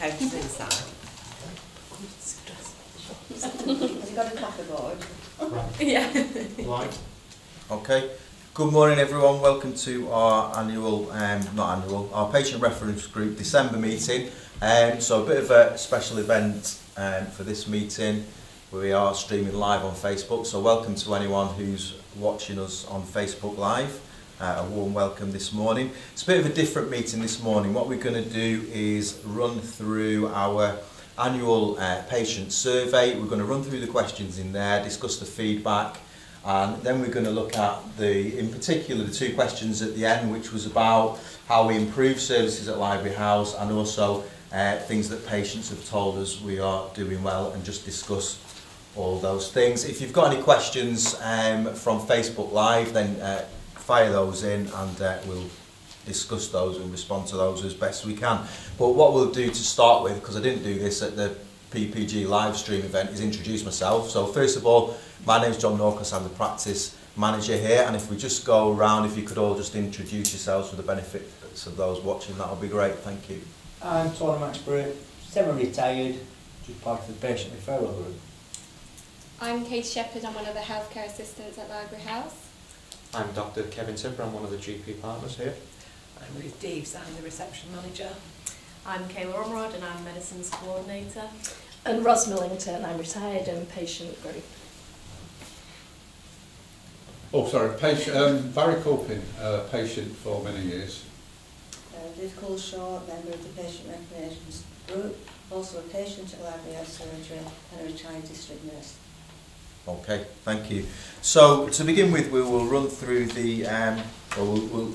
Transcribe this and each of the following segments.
counters inside. Has he got a coffee board? Right. Yeah. Right. Okay. Good morning, everyone. Welcome to our annual, our patient reference group December meeting. So a bit of a special event for this meeting. We are streaming live on Facebook. So welcome to anyone who's watching us on Facebook Live. A warm welcome this morning. It's a bit of a different meeting this morning. What we're going to do is run through our annual patient survey. We're going to run through the questions in there, discuss the feedback, and then we're going to look at in particular the two questions at the end, which was about how we improve services at Library House, and also things that patients have told us we are doing well, and just discuss all those things. If you've got any questions from Facebook Live, then fire those in, and we'll discuss those and respond to those as best we can. But what we'll do to start with, because I didn't do this at the PPG live stream event, is introduce myself. So first of all, my name's John Norcus, I'm the practice manager here, and if we just go around, if you could all just introduce yourselves for the benefit of those watching, that would be great. Thank you. I'm Tony Maxbury, semi-retired, just part of the patient referral group. I'm Kate Shepherd, I'm one of the healthcare assistants at Library House. I'm Dr. Kevin Tipper, I'm one of the GP partners here. I'm Ruth Deves, I'm the reception manager. I'm Kayla Ormerod and I'm medicines coordinator. And Ros Millington, I'm retired and patient group. Oh, sorry, patient, Barry Culpin, patient for many years. Liv Coleshaw, member of the patient recommendations group, also a patient at Library House Surgery and a retired district nurse. Okay, thank you. So to begin with, we will run through the, we'll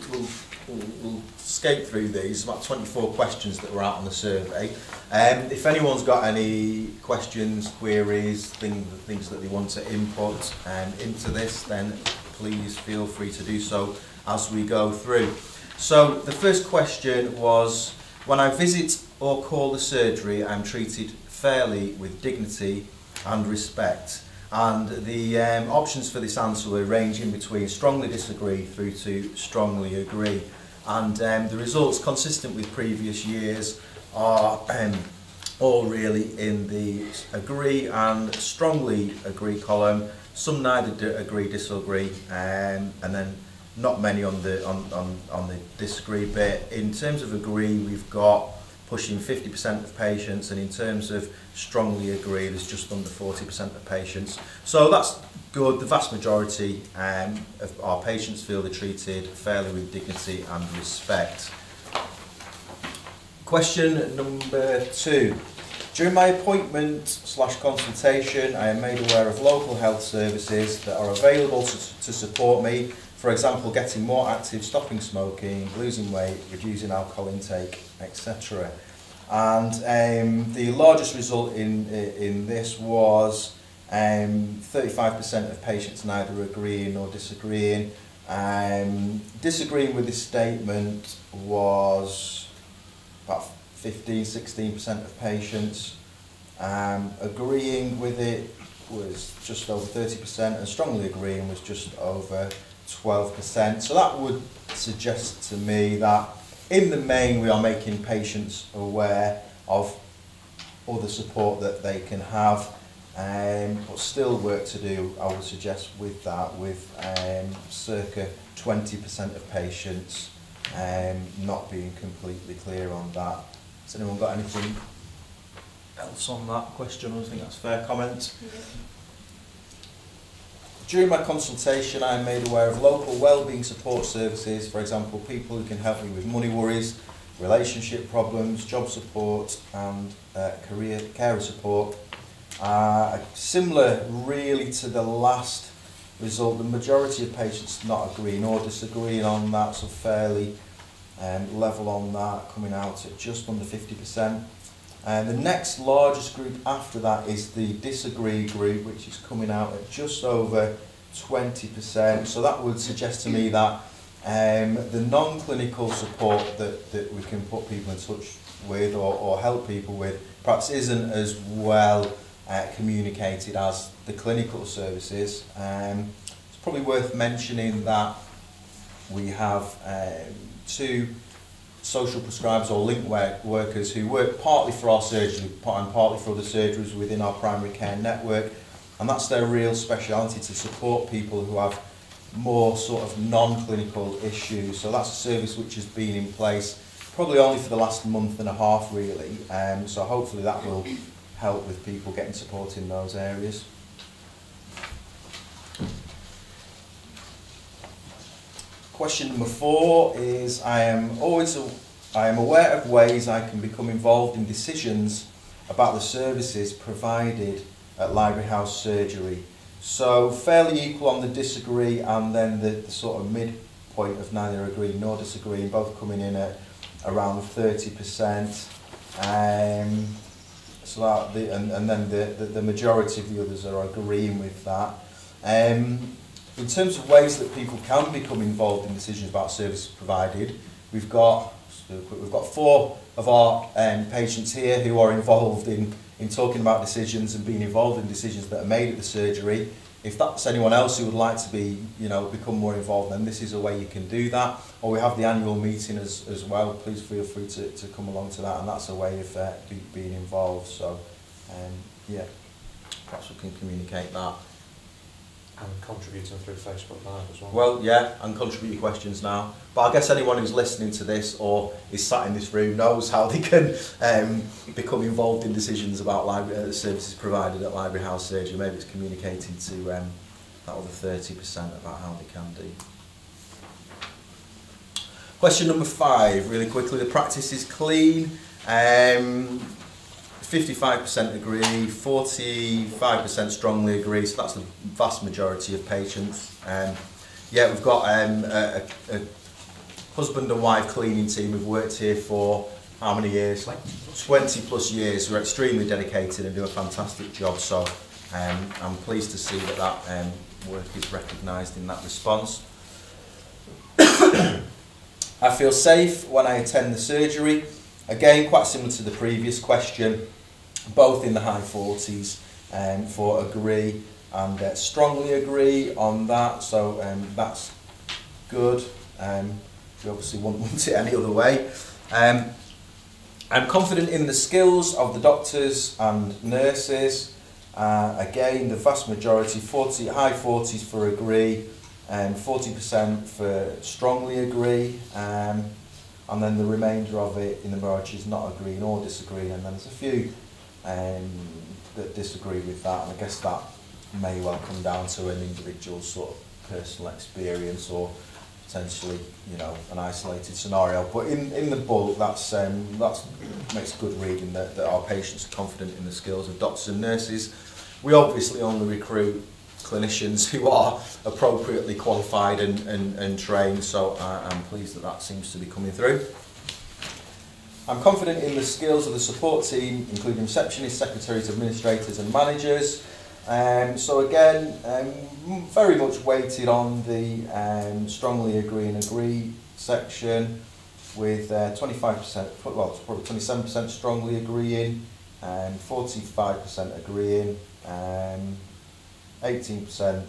skate through these, about 24 questions that were out on the survey. If anyone's got any questions, queries, things that they want to input into this, then please feel free to do so as we go through. So the first question was, when I visit or call the surgery, I'm treated fairly with dignity and respect. And the options for this answer were ranging between strongly disagree through to strongly agree. And the results, consistent with previous years, are all really in the agree and strongly agree column. Some neither agree, disagree, and then not many on the disagree bit. In terms of agree, we've got pushing 50% of patients, and in terms of strongly agree, there's just under 40% of patients. So that's good. The vast majority of our patients feel they're treated fairly with dignity and respect. Question number 2. During my appointment/consultation, I am made aware of local health services that are available to support me. For example, getting more active, stopping smoking, losing weight, reducing alcohol intake, etc. And the largest result in this was 35% of patients neither agreeing nor disagreeing. Disagreeing with this statement was about 15–16% of patients. Agreeing with it was just over 30%, and strongly agreeing was just over 12%. So that would suggest to me that in the main we are making patients aware of all the support that they can have, but still work to do, I would suggest, with that, with circa 20% of patients not being completely clear on that. Has anyone got anything else on that question? I think that's a fair comment. During my consultation, I am made aware of local wellbeing support services, for example, people who can help me with money worries, relationship problems, job support, and carer support. Similar really to the last result, the majority of patients not agreeing or disagreeing on that, so fairly level on that, coming out at just under 50%. And the next largest group after that is the disagree group, which is coming out at just over 20%. So that would suggest to me that the non-clinical support that we can put people in touch with or help people with perhaps isn't as well communicated as the clinical services. It's probably worth mentioning that we have two social prescribers or link workers who work partly for our surgery and partly for other surgeries within our primary care network, and that's their real speciality, to support people who have more sort of non-clinical issues. So that's a service which has been in place probably only for the last month and a half really, so hopefully that will help with people getting support in those areas. Question number 4 is, I am aware of ways I can become involved in decisions about the services provided at Library House Surgery. So fairly equal on the disagree and then the sort of midpoint of neither agree nor disagree, both coming in at around 30%. So that and then the majority of the others are agreeing with that. In terms of ways that people can become involved in decisions about services provided, we've got 4 of our patients here who are involved in talking about decisions and being involved in decisions that are made at the surgery. If that's anyone else who would like to be, become more involved, then this is a way you can do that. Or we have the annual meeting as well. Please feel free to come along to that, and that's a way of being involved. So, yeah, perhaps we can communicate that. And contributing through Facebook Live as well. Well, yeah, and contribute your questions now. But I guess anyone who's listening to this or is sat in this room knows how they can become involved in decisions about services provided at Library House Surgery. Maybe it's communicating to that other 30% about how they can do. Question number 5, really quickly. The practice is clean. 55% agree, 45% strongly agree, so that's the vast majority of patients. Yeah, we've got a husband and wife cleaning team who've worked here for how many years? 20 plus years, who are extremely dedicated and do a fantastic job, so I'm pleased to see that work is recognised in that response. I feel safe when I attend the surgery. Again, quite similar to the previous question, both in the high 40s for agree and strongly agree on that, so that's good. We obviously wouldn't want it any other way. I'm confident in the skills of the doctors and nurses. Again, the vast majority, high 40s for agree, 40% for strongly agree. And then the remainder of it in the majority is not agreeing or disagreeing, and then there's a few that disagree with that, and I guess that may well come down to an individual's sort of personal experience or potentially, an isolated scenario. But in the bulk, that makes good reading that our patients are confident in the skills of doctors and nurses. We obviously only recruit clinicians who are appropriately qualified and trained, so I'm pleased that seems to be coming through. I'm confident in the skills of the support team, including receptionists, secretaries, administrators and managers. So again, very much weighted on the strongly agree and agree section, with 25%, well, it's probably 27% strongly agreeing, 45% agreeing, 18%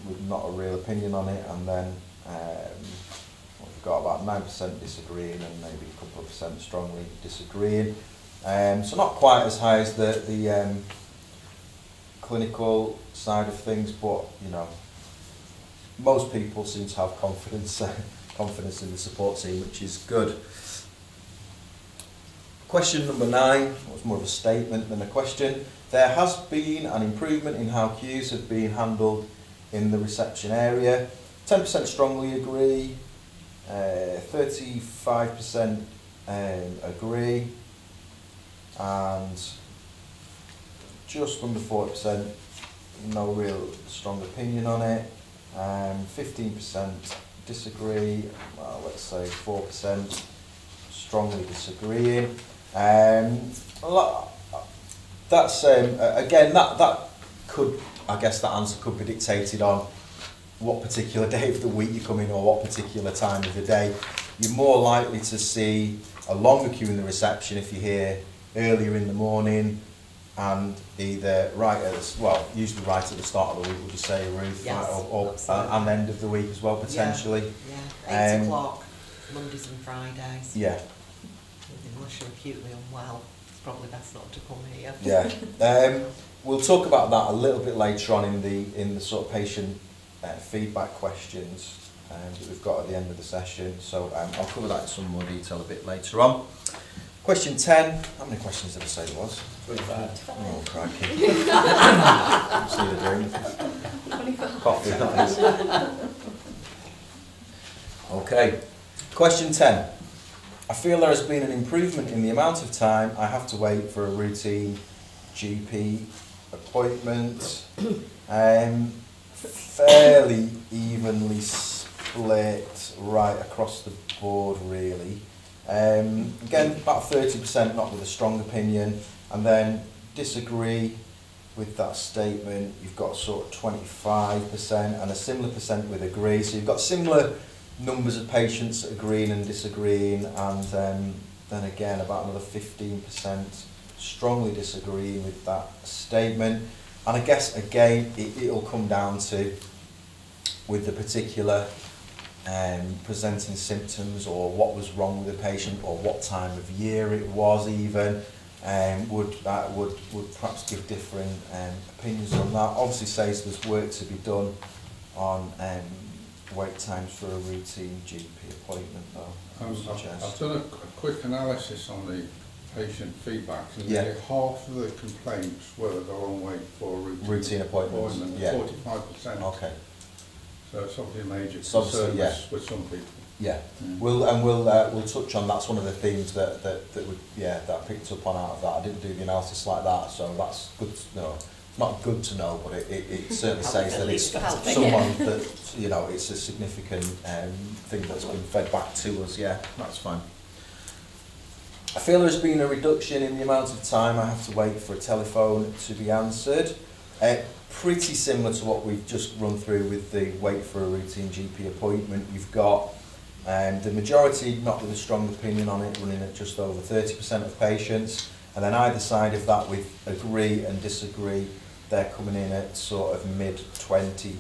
with not a real opinion on it, and then we've got about 9% disagreeing and maybe a couple of percent strongly disagreeing. So not quite as high as the clinical side of things, but most people seem to have confidence in the support team, which is good. Question number 9 was more of a statement than a question. There has been an improvement in how queues have been handled in the reception area. 10% strongly agree, 35% agree, and just under 40% no real strong opinion on it. 15% disagree, well, let's say 4% strongly disagreeing. That's again, that could, I guess that answer could be dictated on what particular day of the week you come in or what particular time of the day. You're more likely to see a longer queue in the reception if you're here earlier in the morning, and either usually right at the start of the week, would you say, Ruth? Yes, or and end of the week as well, potentially. Yeah, 8 o'clock. Mondays and Fridays. Yeah, Unless you're acutely unwell, it's probably best not to come here. yeah. We'll talk about that a little bit later on in the sort of patient feedback questions that we've got at the end of the session. So I'll cover that in some more detail a bit later on. Question 10. How many questions did I say there was? 25. Oh, crikey. See the drink. Coffee, nice. Okay. Question 10. I feel there has been an improvement in the amount of time I have to wait for a routine GP appointment. Fairly evenly split right across the board, really. Again, about 30% not with a strong opinion, and then disagree with that statement. You've got sort of 25% and a similar percent with agree. So you've got similar numbers of patients agreeing and disagreeing, and then again about another 15% strongly disagreeing with that statement. And I guess again it'll come down to with the particular presenting symptoms, or what was wrong with the patient, or what time of year it was even, would perhaps give differing opinions on that. Obviously says there's work to be done on wait times for a routine GP appointment though. I've done a quick analysis on the patient feedback, and Yeah. nearly half of the complaints were the long wait for a Routine appointments, yeah. 45%. Okay. So it's obviously a major It's obviously, concern yeah. with some people. Yeah, Mm. we'll touch on. That's one of the themes that I picked up on out of that. I didn't do the analysis like that, so that's good to know. It's not good to know, but it certainly says that it's someone that, you know, it's a significant thing that's been fed back to us. Yeah, that's fine. I feel there's been a reduction in the amount of time I have to wait for a telephone to be answered. Pretty similar to what we've just run through with the wait for a routine GP appointment. You've got the majority not with a strong opinion on it, running at just over 30% of patients, and then either side of that with agree and disagree, they're coming in at sort of mid 20%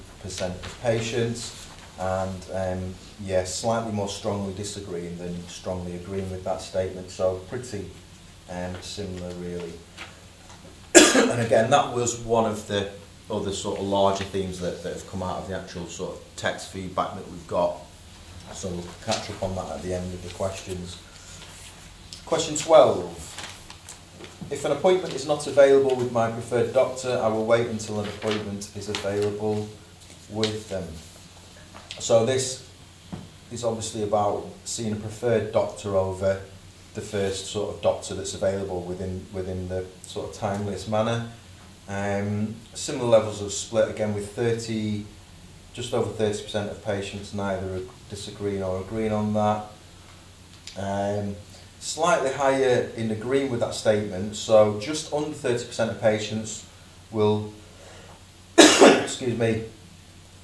of patients, and yeah, slightly more strongly disagreeing than strongly agreeing with that statement, so pretty similar really. And again, that was one of the other sort of larger themes that have come out of the actual sort of text feedback that we've got. So we'll catch up on that at the end of the questions. Question 12. If an appointment is not available with my preferred doctor, I will wait until an appointment is available with them. So this is obviously about seeing a preferred doctor over the first sort of doctor that's available within the sort of timeliest manner. Similar levels of split again with just over 30% of patients neither disagreeing or agreeing on that. Slightly higher in agreeing with that statement, so just under 30% of patients will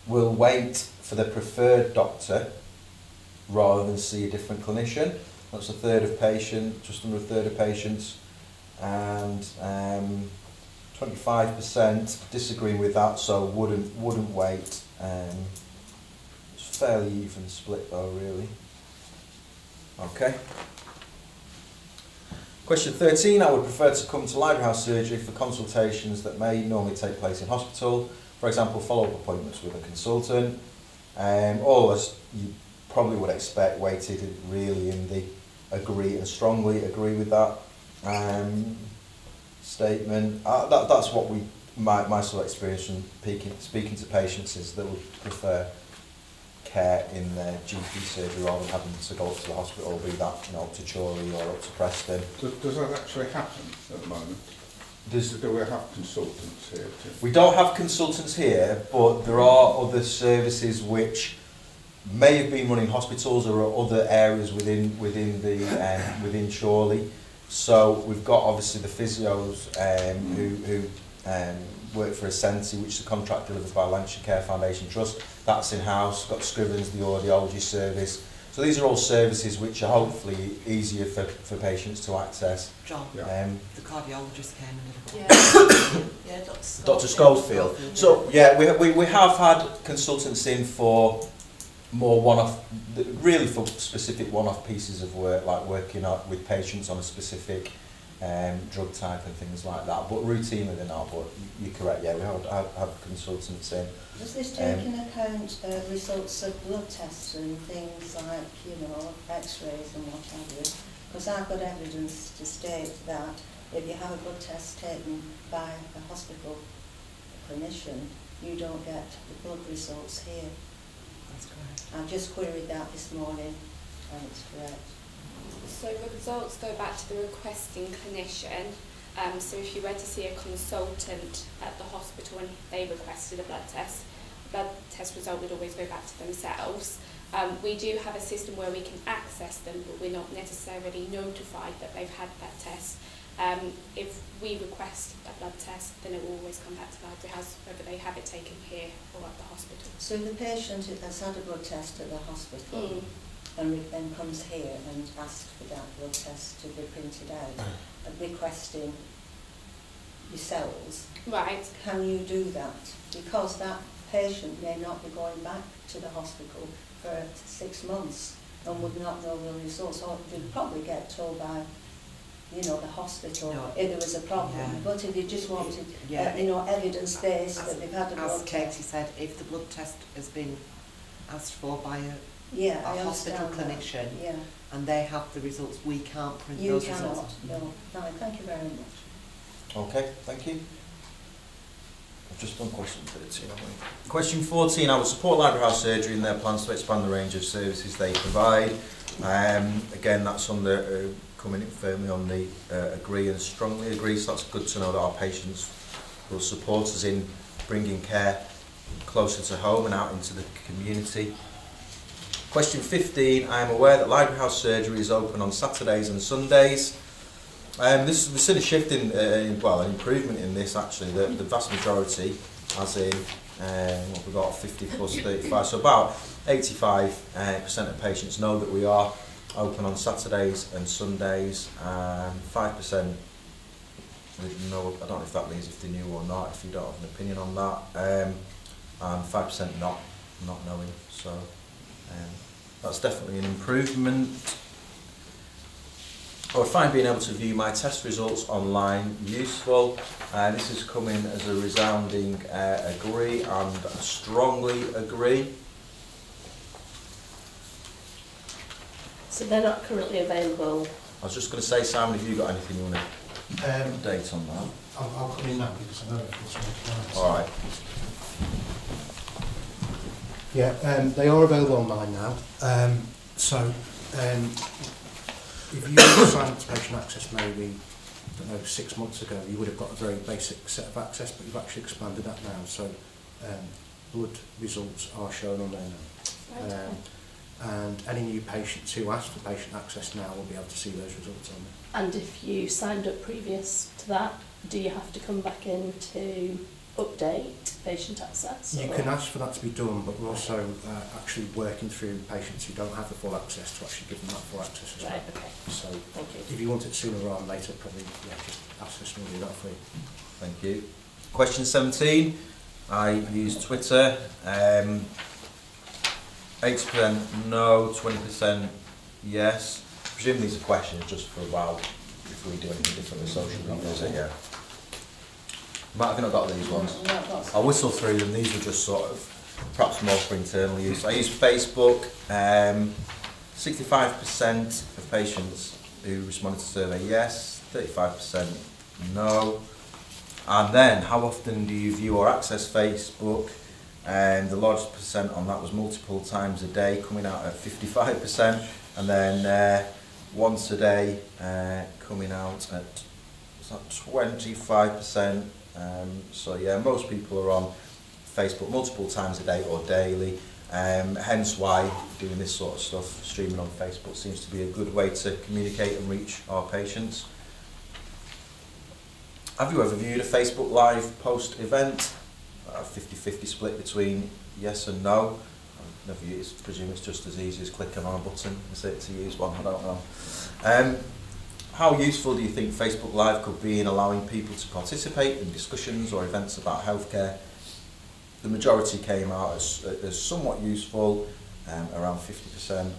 will wait for their preferred doctor rather than see a different clinician. That's a third of patients, just under a third of patients, and 25% disagreeing with that, so wouldn't wait. It's fairly even split though, really. Okay. Question 13. I would prefer to come to library house surgery for consultations that may normally take place in hospital. For example, follow-up appointments with a consultant. Or as you probably would expect, weighted really in the agree and strongly agree with that statement. That's what my sort of experience from speaking to patients is that would prefer care in their GP surgery rather than having to go up to the hospital, be that, you know, up to Chorley or up to Preston. Does that actually happen at the moment? Do we have consultants here too? We don't have consultants here, but there are other services which may have been running hospitals or other areas within Chorley. So we've got obviously the physios who work for Ascenti, which is a contract delivered by Lancashire Care Foundation Trust. That's in-house. Got Scrivens, the audiology service. So these are all services which are hopefully easier for patients to access. John, Yeah. the cardiologist came and Yeah, Dr. Schofield. So yeah, we have had consultants in for more one-off, really for specific one-off pieces of work, like working with patients on a specific drug type and things like that. But routinely they're not. But you're correct. Yeah, we have consultants in. Does this take into account results of blood tests and things like, you know, X-rays and what have you? Because I've got evidence to state that if you have a blood test taken by a hospital clinician, you don't get the blood results here. That's correct. I've just queried that this morning, and it's correct. So the results go back to the requesting clinician. So if you were to see a consultant at the hospital and they requested a blood test result would always go back to themselves. We do have a system where we can access them, but we're not necessarily notified that they've had that test. If we request a blood test, then it will always come back to the Library House, whether they have it taken here or at the hospital. So the patient has had a blood test at the hospital and comes here and asks for that blood test to be printed out, requesting yourselves. Right. Can you do that? Because that patient may not be going back to the hospital for 6 months and would not know the results, or they'd probably get told by, you know, the hospital if there was a problem. Yeah. But if you just wanted, you know, evidence-based that they've had a blood test. As Katie said, if the blood test has been asked for by a hospital clinician and they have the results, we can't print those results. You cannot, no. Thank you very much. Okay, thank you. I've just done question 13, haven't we? Question 14, I would support Library House Surgery in their plans to expand the range of services they provide. Again, that's on the coming in firmly on the agree and strongly agree, so that's good to know that our patients will support us in bringing care closer to home and out into the community. Question 15, I am aware that Library House Surgery is open on Saturdays and Sundays. We've seen a shift well, an improvement in this actually. The vast majority, as in what we've got 50 plus 35, so about 85% of patients know that we are open on Saturdays and Sundays, and 5% know, I don't know if that means if they knew or not, if you don't have an opinion on that, and 5% not knowing, so that's definitely an improvement. I would find being able to view my test results online useful. This is coming as a resounding agree and strongly agree. So they're not currently available. I was just going to say, Simon, have you got anything you want to update on that? I'll come in now because I know it's all right. Yeah, they are available online now. If you signed up to patient access maybe, I don't know, 6 months ago, you would have got a very basic set of access, but you've actually expanded that now. So blood results are shown on there now. And any new patients who ask for patient access now will be able to see those results on there. And if you signed up previous to that, do you have to come back in to update patient access? You can ask for that to be done, but we're also actually working through patients who don't have the full access to actually give them that full access as well. Right, okay. So thank you. If you want it sooner rather than later, probably just ask us and we'll do that for you. Thank you. Question 17. I use Twitter. 80% no, 20% yes. I presume these are questions just for about if we do anything different with social media, is it? Yeah. Might have not got these ones. I'll whistle through them. These are just sort of perhaps more for internal use. I use Facebook. 65% of patients who responded to the survey yes, 35% no. And then, how often do you view or access Facebook? The largest percent on that was multiple times a day, coming out at 55%, and then once a day coming out at 25%. So yeah, most people are on Facebook multiple times a day or daily, hence why doing this sort of stuff, streaming on Facebook, seems to be a good way to communicate and reach our patients. Have you ever viewed a Facebook Live post-event? A 50-50 split between yes and no. I presume it's just as easy as clicking on a button, is it, to use one? I don't know. How useful do you think Facebook Live could be in allowing people to participate in discussions or events about healthcare? The majority came out as somewhat useful, around 50%,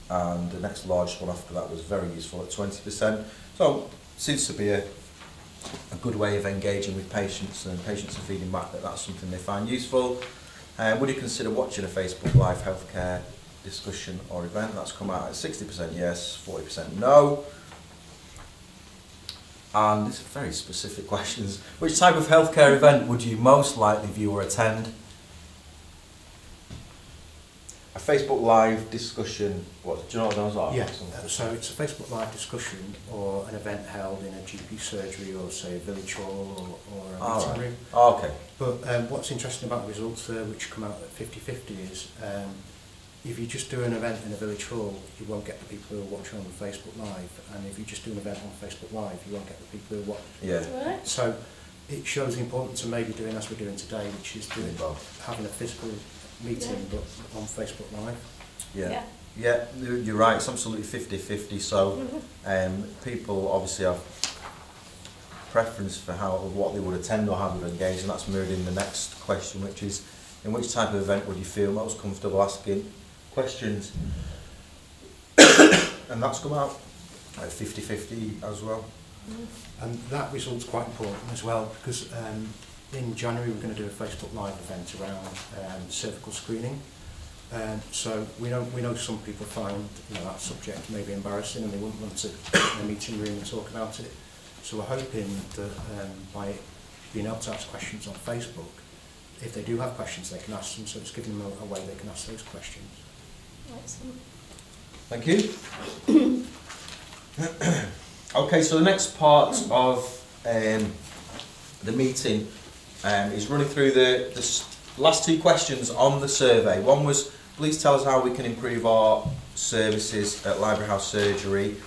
and the next largest one after that was very useful at 20%. So seems to be a good way of engaging with patients, and patients are feeding back that that's something they find useful. Would you consider watching a Facebook Live healthcare discussion or event? That's come out at 60% yes, 40% no. And these are very specific questions. Which type of healthcare event would you most likely view or attend? A Facebook Live discussion, what, do you know what those are? Yeah, so it's a Facebook Live discussion or an event held in a GP surgery or, say, a village hall or a meeting room. Oh, okay. But what's interesting about the results there, which come out at 50-50, is if you just do an event in a village hall, you won't get the people who are watching on Facebook Live, and if you just do an event on Facebook Live, you won't get the people who watch. Yeah. Right. So it shows the importance of maybe doing as we're doing today, which is doing having a physical meeting but on Facebook Live. Yeah. Yeah, you're right, it's absolutely 50-50, so people obviously have preference for what they would attend or how they would engage, and that's mirrored in the next question, which is, in which type of event would you feel most comfortable asking questions? And that's come out at 50-50 as well. And that result's quite important as well, because in January we're going to do a Facebook Live event around cervical screening. So we know some people find that subject maybe embarrassing and they wouldn't want to sit in a meeting room and talk about it. So we're hoping that by being able to ask questions on Facebook, if they do have questions they can ask them, so it's giving them a way they can ask those questions. Excellent. Thank you. Okay, so the next part of the meeting is running through the last two questions on the survey. One was, please tell us how we can improve our services at Library House Surgery.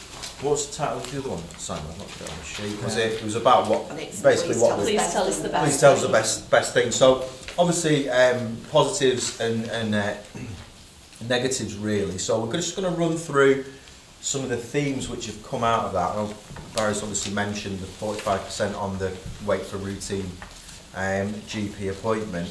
What's the title of the other one, Simon? I've not got it on the sheet. It was about what, basically what was... Please tell us the best. Please tell us the best thing. So obviously positives and negatives really. So we're just going to run through some of the themes which have come out of that. Barry's obviously mentioned the 45% on the wait for routine GP appointment.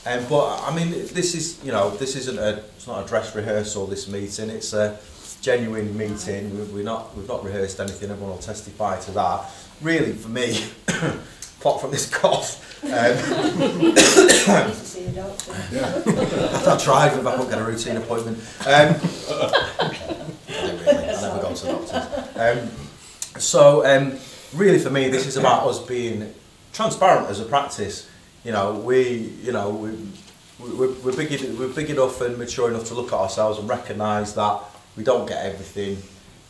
But I mean, this is, this isn't it's not a dress rehearsal, this meeting. It's a genuine meeting. We've not rehearsed anything. Everyone will testify to that. Really, for me, apart from this cough, I need to see a doctor. I tried, but I couldn't get a routine appointment. I never go to doctors. Really, for me, this is about us being transparent as a practice. We're big enough and mature enough to look at ourselves and recognise that we don't get everything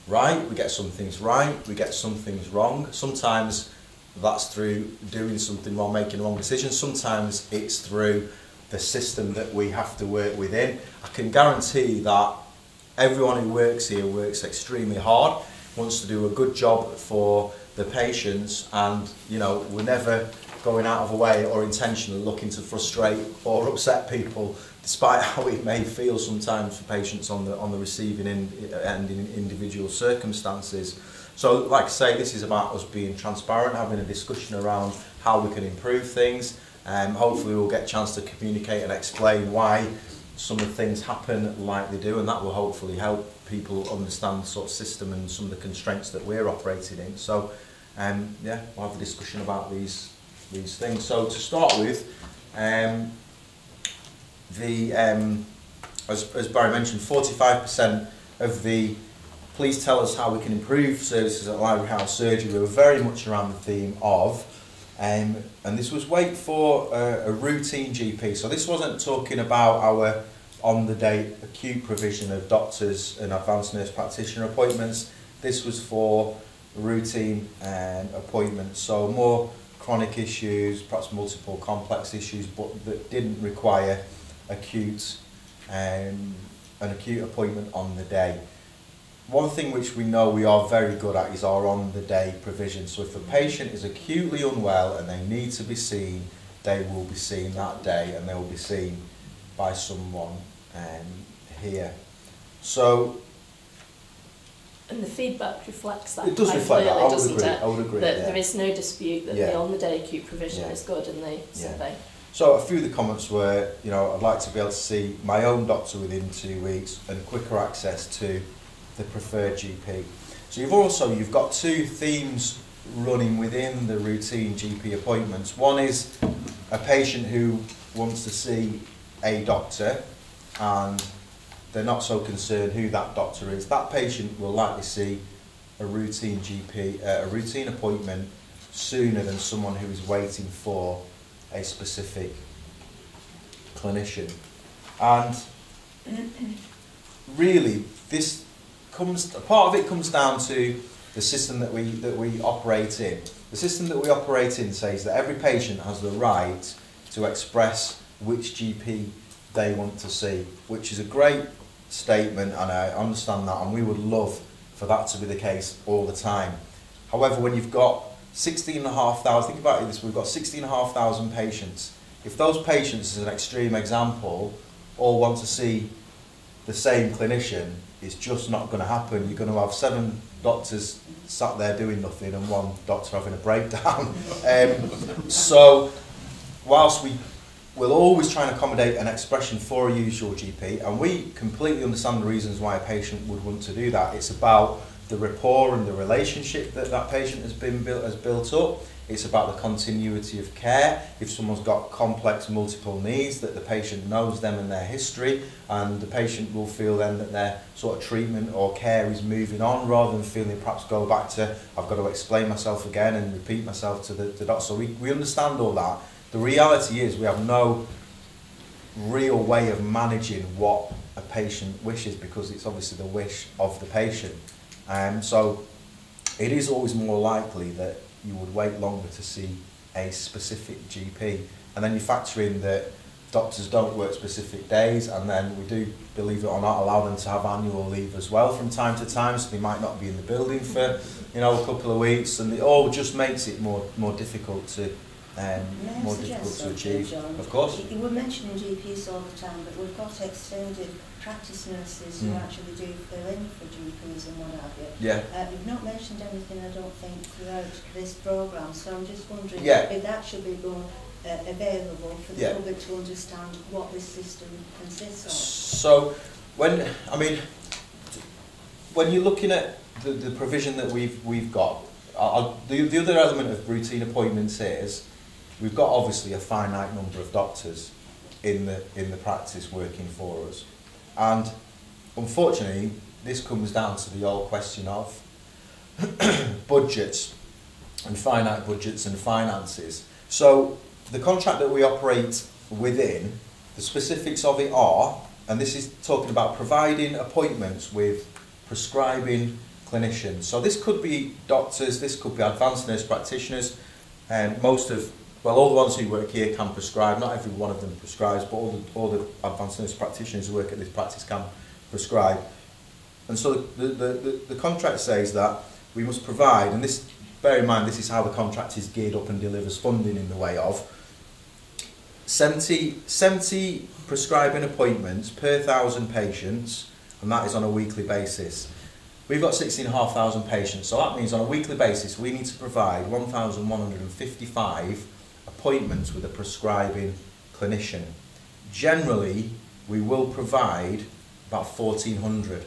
right. We get some things right, we get some things wrong. Sometimes that's through doing something wrong, making wrong decisions. Sometimes it's through the system that we have to work within. I can guarantee that everyone who works here works extremely hard, wants to do a good job for the patients, and we're never going out of a way or intentionally looking to frustrate or upset people, despite how it may feel sometimes for patients on the receiving end in individual circumstances. So, like I say, this is about us being transparent, having a discussion around how we can improve things. Hopefully we'll get a chance to communicate and explain why some of the things happen like they do, and that will hopefully help people understand the sort of system and some of the constraints that we're operating in. So, yeah, we'll have a discussion about these things. So to start with, as Barry mentioned, 45% of the please tell us how we can improve services at Library House Surgery were very much around the theme of, and this was wait for a routine GP. So this wasn't talking about our on-the-day acute provision of doctors and advanced nurse practitioner appointments. This was for routine appointments, so more chronic issues, perhaps multiple complex issues, but that didn't require an acute appointment on the day. One thing which we know we are very good at is our on-the-day provision. So if a patient is acutely unwell and they need to be seen, they will be seen that day, and they will be seen by someone here. So, and the feedback reflects that. It does reflect that. I would agree. That there is no dispute that the on-the-day acute provision is good in the survey. So a few of the comments were, you know, I'd like to be able to see my own doctor within 2 weeks and quicker access to the preferred GP. So you've got two themes running within the routine GP appointments. One is a patient who wants to see a doctor and they're not so concerned who that doctor is. That patient will likely see a routine GP, a routine appointment sooner than someone who is waiting for a specific clinician. And really, part of it comes down to the system that we operate in. The system that we operate in says that every patient has the right to express which GP they want to see, which is a great statement, and I understand that, and we would love for that to be the case all the time. However, when you've got 16,500, think about it, we've got 16,500 patients. If those patients, as an extreme example, all want to see the same clinician, it's just not going to happen. You're going to have 7 doctors sat there doing nothing and 1 doctor having a breakdown. So, whilst we'll always try and accommodate an expression for a usual GP, and we completely understand the reasons why a patient would want to do that. It's about the rapport and the relationship that that patient has built up. It's about the continuity of care. If someone's got complex multiple needs, that the patient knows them and their history, and the patient will feel then that their sort of treatment or care is moving on, rather than feeling perhaps go back to, I've got to explain myself again and repeat myself to the doctor. So we understand all that. The reality is we have no real way of managing what a patient wishes, because it's obviously the wish of the patient. So it is always more likely that you would wait longer to see a specific GP. And then you factor in that doctors don't work specific days, and then we do, believe it or not, allow them to have annual leave as well from time to time, so they might not be in the building for, you know, a couple of weeks, and it all just makes it more difficult to achieve. John, of course. We're mentioning GPs all the time, but we've got extended practice nurses who actually do fill in for GPs and what have you. Yeah. You've not mentioned anything, I don't think, throughout this programme, so I'm just wondering if that should be more available for the public to understand what this system consists of. So, when you're looking at the provision that we've got, the other element of routine appointments is we've got obviously a finite number of doctors in the practice working for us, and unfortunately this comes down to the old question of budgets and finite budgets and finances. So the contract that we operate within, the specifics of it are, and this is talking about providing appointments with prescribing clinicians. So this could be doctors, this could be advanced nurse practitioners, and all the ones who work here can prescribe. Not every one of them prescribes, but all the advanced nurse practitioners who work at this practice can prescribe. And so the contract says that we must provide, and this, bear in mind, this is how the contract is geared up and delivers funding in the way of 70 prescribing appointments per 1,000 patients, and that is on a weekly basis. We've got 16,500 patients, so that means on a weekly basis we need to provide 1,155 appointments with a prescribing clinician. Generally, we will provide about 1,400.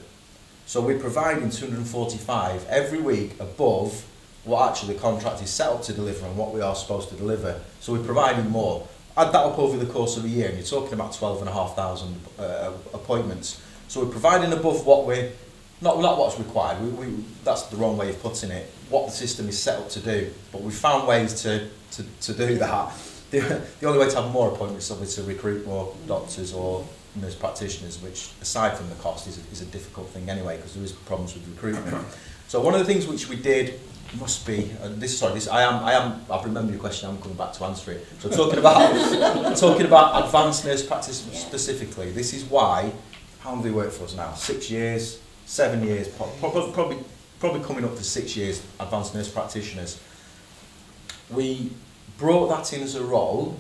So we're providing 245 every week above what actually the contract is set up to deliver and what we are supposed to deliver. So we're providing more. Add that up over the course of a year and you're talking about 12,500 appointments. So we're providing above what we're, not what's required, that's the wrong way of putting it, what the system is set up to do. But we've found ways to do that. The only way to have more appointments is obviously to recruit more doctors or nurse practitioners, which aside from the cost is a difficult thing anyway, because there is problems with recruitment. So one of the things which we did must be, I remember your question, I'm coming back to answer it. So talking about advanced nurse practice specifically, this is why, how long have they worked for us now? 6 years, 7 years, probably coming up to 6 years, advanced nurse practitioners. We brought that in as a role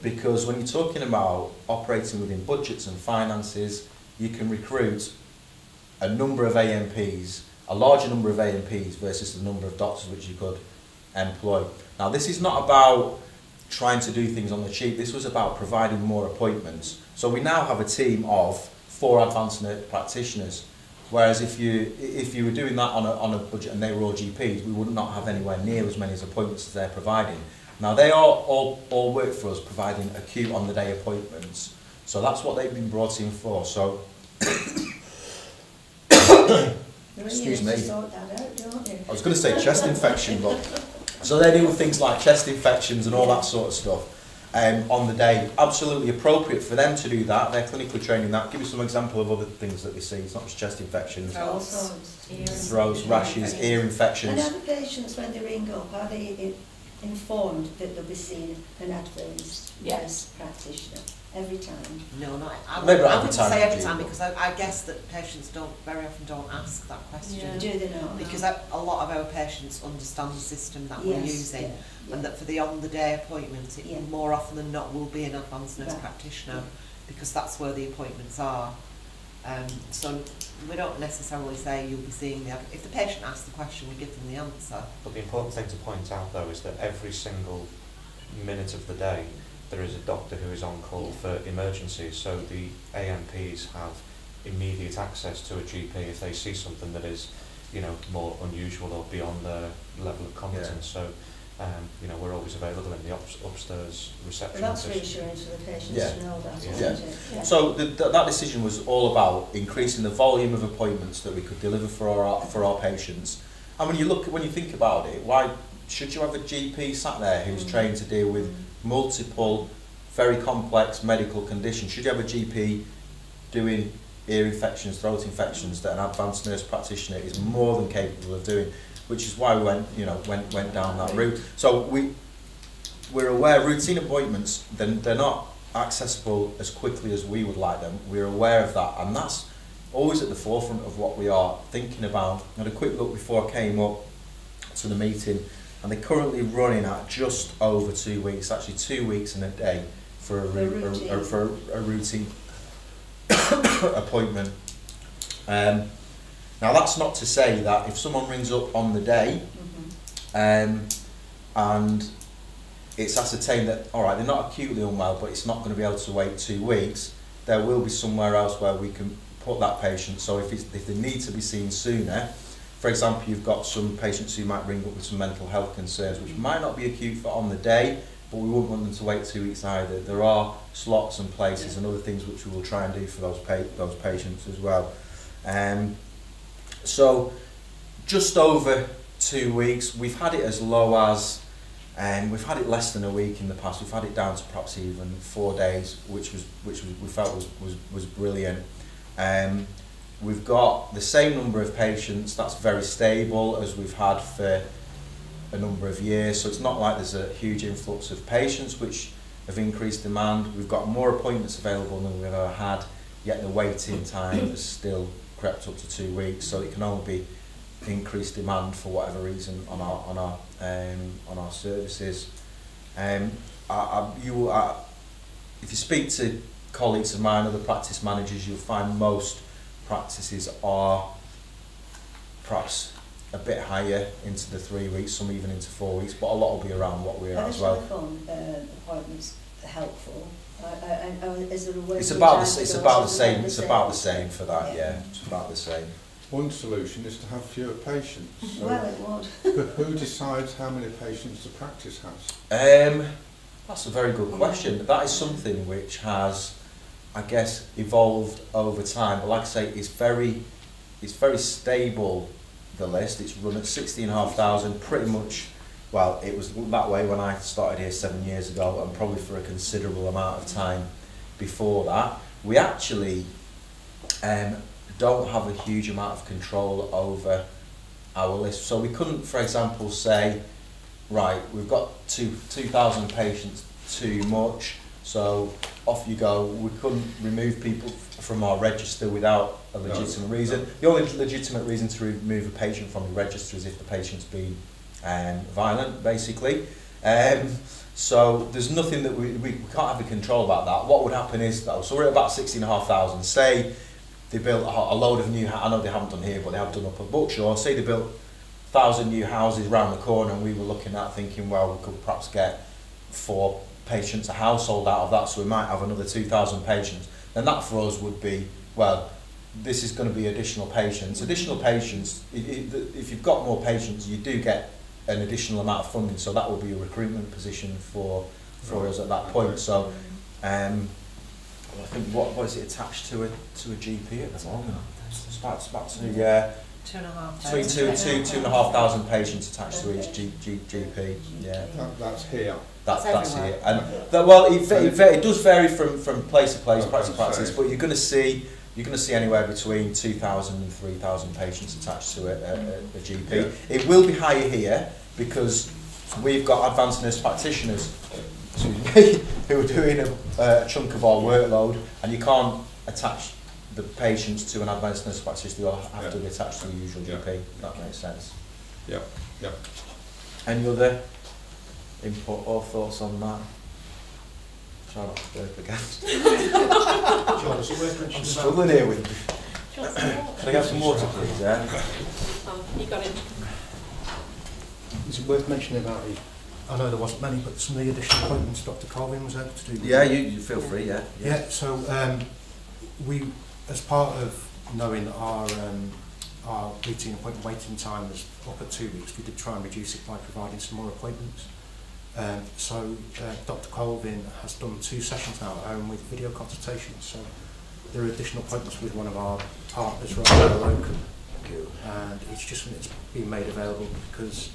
because when you're talking about operating within budgets and finances, you can recruit a number of AMPs, a larger number of AMPs versus the number of doctors which you could employ. Now this is not about trying to do things on the cheap. This was about providing more appointments. So we now have a team of 4 advanced nurse practitioners, whereas if you were doing that on a budget and they were all GPs, we would not have anywhere near as many appointments as they're providing. Now they are all work for us, providing acute on the day appointments. So that's what they've been brought in for. So excuse me. I was going to say chest infection, but so they deal with things like chest infections and all that sort of stuff on the day. Absolutely appropriate for them to do that. They're clinically training that. Give me some example of other things that they see. It's not just chest infections. Throats, rashes, ear infections. And are the patients, when they ring up, are they informed that they'll be seeing an advanced nurse practitioner every time? No, not. I wouldn't say every time because I guess that patients very often don't ask that question. Yeah. Do they not? Because a lot of our patients understand the system that we're using, and that for the on-the-day appointments, it more often than not will be an advanced nurse practitioner, because that's where the appointments are. So we don't necessarily say you'll be seeing if the patient asks the question, we give them the answer. But the important thing to point out though is that every single minute of the day there is a doctor who is on call for emergencies, so the ANPs have immediate access to a GP if they see something that is, you know, more unusual or beyond their level of competence. So you know, we're always available in the upstairs reception. Well, that's reassuring for the patients to know that, isn't it? Yeah. So that decision was all about increasing the volume of appointments that we could deliver for our patients. And when you think about it, why should you have a GP sat there who's trained to deal with multiple, very complex medical conditions? Should you have a GP doing ear infections, throat infections that an advanced nurse practitioner is more than capable of doing? Which is why we went down that route. So we're aware routine appointments, they're not accessible as quickly as we would like them. We're aware of that, and that's always at the forefront of what we are thinking about. I had a quick look before I came up to the meeting, and they're currently running at just over 2 weeks, actually 2 weeks and a day for a routine appointment. Now that's not to say that if someone rings up on the day and it's ascertained that, all right, they're not acutely unwell, but it's not going to be able to wait 2 weeks, there will be somewhere else where we can put that patient. So if they need to be seen sooner, for example, you've got some patients who might ring up with some mental health concerns, which might not be acute for on the day, but we wouldn't want them to wait 2 weeks either. There are slots and places and other things which we will try and do for those patients as well. So just over 2 weeks. We've had it as low as, we've had it less than a week in the past. We've had it down to perhaps even 4 days, which we felt was brilliant. We've got the same number of patients. That's very stable as we've had for a number of years. So it's not like there's a huge influx of patients which have increased demand. We've got more appointments available than we've ever had, yet the waiting time has still crept up to 2 weeks. So it can only be increased demand for whatever reason on our services. If you speak to colleagues of mine, other practice managers, you'll find most practices are perhaps a bit higher into the 3 weeks, some even into 4 weeks, but a lot will be around what we are as well. Are the telephone appointments helpful? Is there a way it's about the same. It's about the same for that. Yeah, it's about the same. One solution is to have fewer patients. So well, it would. Who decides how many patients the practice has? That's a very good question. That is something which has, I guess, evolved over time. But like I say, it's very stable. The list, it's run at 16,500, pretty much. Well, it was that way when I started here 7 years ago, and probably for a considerable amount of time before that. We actually don't have a huge amount of control over our list. So we couldn't, for example, say, right, we've got 2,000 patients too much, so off you go. We couldn't remove people from our register without a legitimate reason. The only legitimate reason to remove a patient from the register is if the patient's been violent, basically. So there's nothing that we can't have a control about that. What would happen is, though, so we're at about 16,500. Say they built a load of new, I know they haven't done here, but they have done up at Buckshaw. Say they built 1,000 new houses round the corner, and we were looking at thinking, well, we could perhaps get for patients, a household out of that, so we might have another 2,000 patients, then that for us would be, well, this is going to be additional patients. Additional patients, if you've got more patients, you do get an additional amount of funding, so that will be a recruitment position for us at that point. So I think what is it attached to a GP at the moment? It's about to 2,500 patients attached to each GP. Yeah, that's here. That's here, and it does vary from place to place, practice to practice, but you're going to see anywhere between 2,000 and 3,000 patients attached to a GP. Yeah. It will be higher here because we've got advanced nurse practitioners who are doing a chunk of our workload, and you can't attach the patients to an advanced nurse practitioner. They'll have to be attached to the usual GP. If that makes sense. Yeah. Yeah. Any other input or thoughts on that? Try not to burp again. John, is it worth mentioning? I'm struggling here with. Can I get some water, please? Yeah. You got it. Is it worth mentioning about the? I know there wasn't many, but some of the additional appointments Dr. Colvin was able to do. Yeah, you feel free. Yeah. Yeah. So we, as part of knowing our routine appointment waiting time was up at 2 weeks, we did try and reduce it by providing some more appointments. So Dr. Colvin has done 2 sessions now at home with video consultations. So there are additional appointments with one of our partners right now local, and it's just when it's been made available because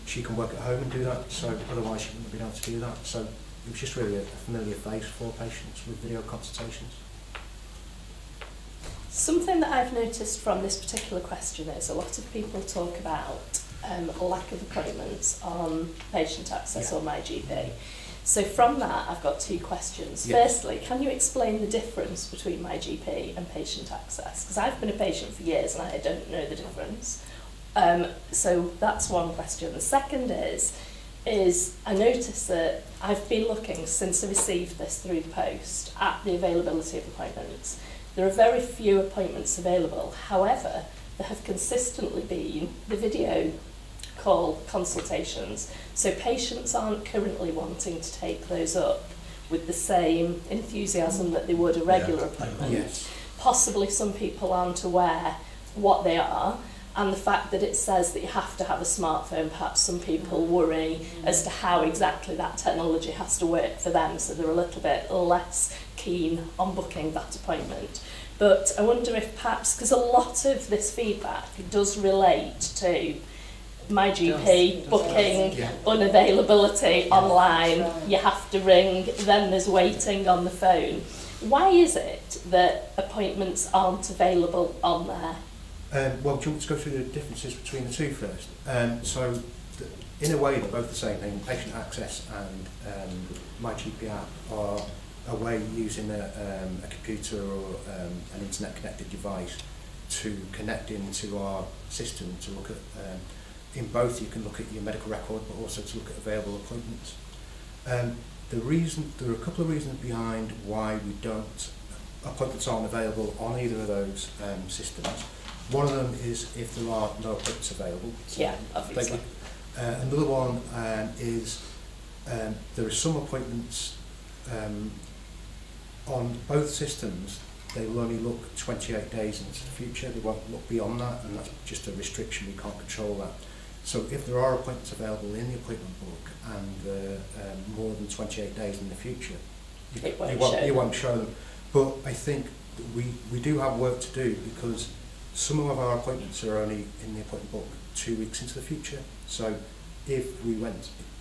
she can work at home and do that. So otherwise she wouldn't be able to do that. So it was just really a familiar face for patients with video consultations. Something that I've noticed from this particular question is a lot of people talk about lack of appointments on patient access or My GP. So from that, I've got 2 questions. Yeah. Firstly, can you explain the difference between My GP and patient access? Because I've been a patient for years and I don't know the difference. So that's one question. The second is I noticed that I've been looking since I received this through the post at the availability of appointments. There are very few appointments available. However, there have consistently been the video call consultations. So patients aren't currently wanting to take those up with the same enthusiasm that they would a regular appointment. Yes. Possibly some people aren't aware what they are, and the fact that it says that you have to have a smartphone, perhaps some people worry as to how exactly that technology has to work for them, so they're a little bit less keen on booking that appointment. But I wonder if perhaps, because a lot of this feedback does relate to My GP booking, unavailability online, you have to ring, then there's waiting on the phone. Why is it that appointments aren't available on there? Well, do you want to go through the differences between the 2 first? In a way, they're both the same thing. Patient access and My GP app are a way using a computer or an internet-connected device to connect into our system to look at. In both, you can look at your medical record, but also to look at available appointments. There are a couple of reasons behind why appointments aren't available on either of those systems. One of them is if there are no appointments available. Yeah, obviously. Another one is there are some appointments on both systems. They will only look 28 days into the future. They won't look beyond that, and that's just a restriction. We can't control that. So if there are appointments available in the appointment book and more than 28 days in the future, you won't show them. But I think we do have work to do because some of our appointments are only in the appointment book 2 weeks into the future. So if we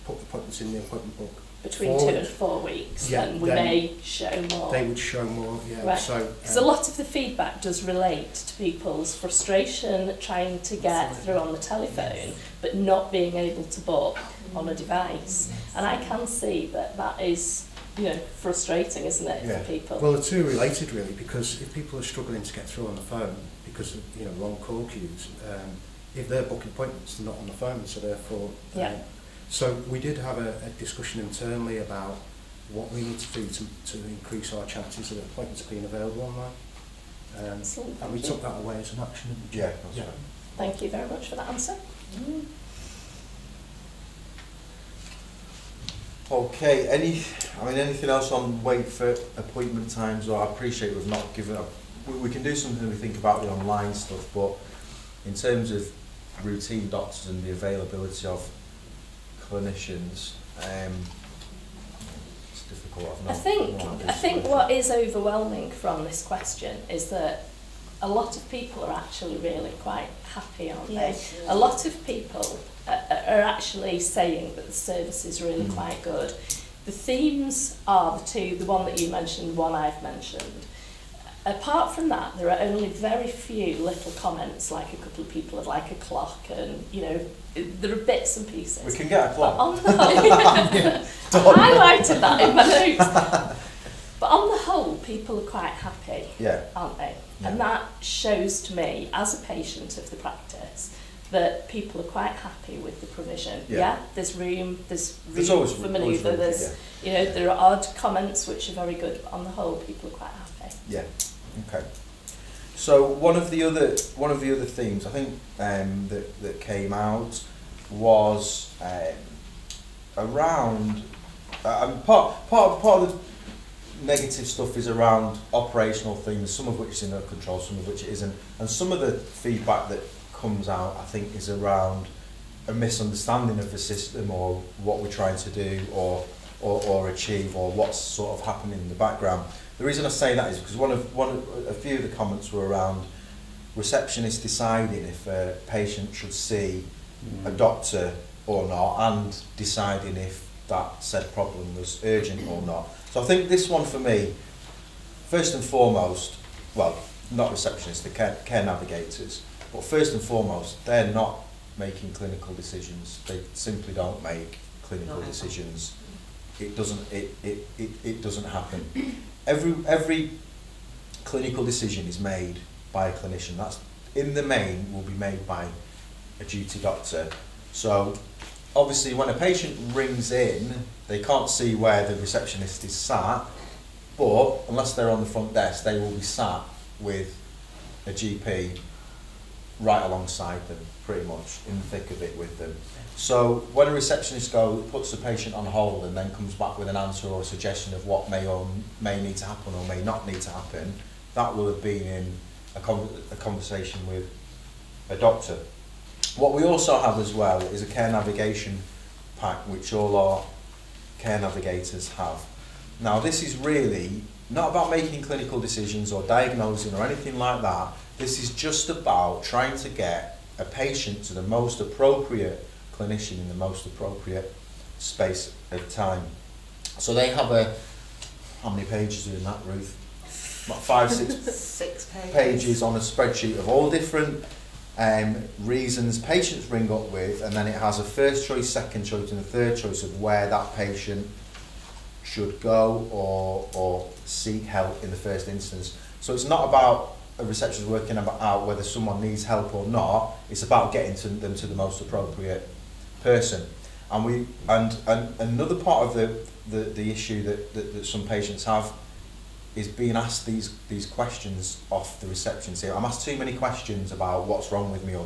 put appointments in the appointment book between 2 and 4 weeks, then we may show more. They would show more, yeah. Right. So because a lot of the feedback does relate to people's frustration trying to get through on the telephone, but not being able to book on a device. And I can see that is, frustrating, isn't it, for people? Well, the 2 are related really, because if people are struggling to get through on the phone because of long call queues, if they're booking appointments, they're not on the phone, so therefore. So we did have a discussion internally about what we need to do to increase our chances of appointments being available online. And we took that away as an action. Yeah, that's right. Thank you very much for that answer. Okay, anything else on wait for appointment times? Or I appreciate we've not given up. We can do something we think about the online stuff, but in terms of routine doctors and the availability of clinicians, it's difficult. I think what is overwhelming from this question is that a lot of people are actually really quite happy, aren't they? A lot of people are actually saying that the service is really quite good. The themes are the one that you mentioned, the one I've mentioned. Apart from that, there are only very few little comments, like a couple of people have like a clock, and there are bits and pieces. We can get a clock. But on the whole, I highlighted that in my notes. But on the whole, people are quite happy, aren't they? Yeah. And that shows to me, as a patient of the practice, that people are quite happy with the provision. There's room always for manoeuvre. There are odd comments which are very good, but on the whole, people are quite happy. Yeah. Okay. So one of the other themes I think that came out was around part of the negative stuff is around operational things, some of which is in our control, some of which it isn't, and some of the feedback that comes out, I think, is around a misunderstanding of the system or what we're trying to do or achieve, or what's sort of happening in the background. The reason I say that is because a few of the comments were around receptionists deciding if a patient should see a doctor or not, and deciding if that said problem was urgent or not. So I think this one for me, first and foremost, well, not receptionists, the care navigators, but first and foremost, they're not making clinical decisions. They simply don't make clinical decisions. It doesn't happen. Every clinical decision is made by a clinician. That's, in the main, will be made by a duty doctor. So obviously when a patient rings in, they can't see where the receptionist is sat, but unless they're on the front desk, they will be sat with a GP right alongside them, pretty much in the thick of it with them. So when a receptionist puts the patient on hold and then comes back with an answer or a suggestion of what may or may need to happen or may not need to happen, that will have been in a conversation with a doctor. What we also have as well is a care navigation pack, which all our care navigators have. Now this is really not about making clinical decisions or diagnosing or anything like that. This is just about trying to get a patient to the most appropriate clinician in the most appropriate space of time. So they have how many pages are in that, Ruth? About 5, 6 pages on a spreadsheet of all different reasons patients ring up with, and then it has a first choice, second choice and a third choice of where that patient should go or seek help in the first instance. So it's not about a receptionist working out whether someone needs help or not, it's about getting them to the most appropriate person. And another part of the issue that some patients have is being asked these questions off the reception. So I'm asked too many questions about what's wrong with me, or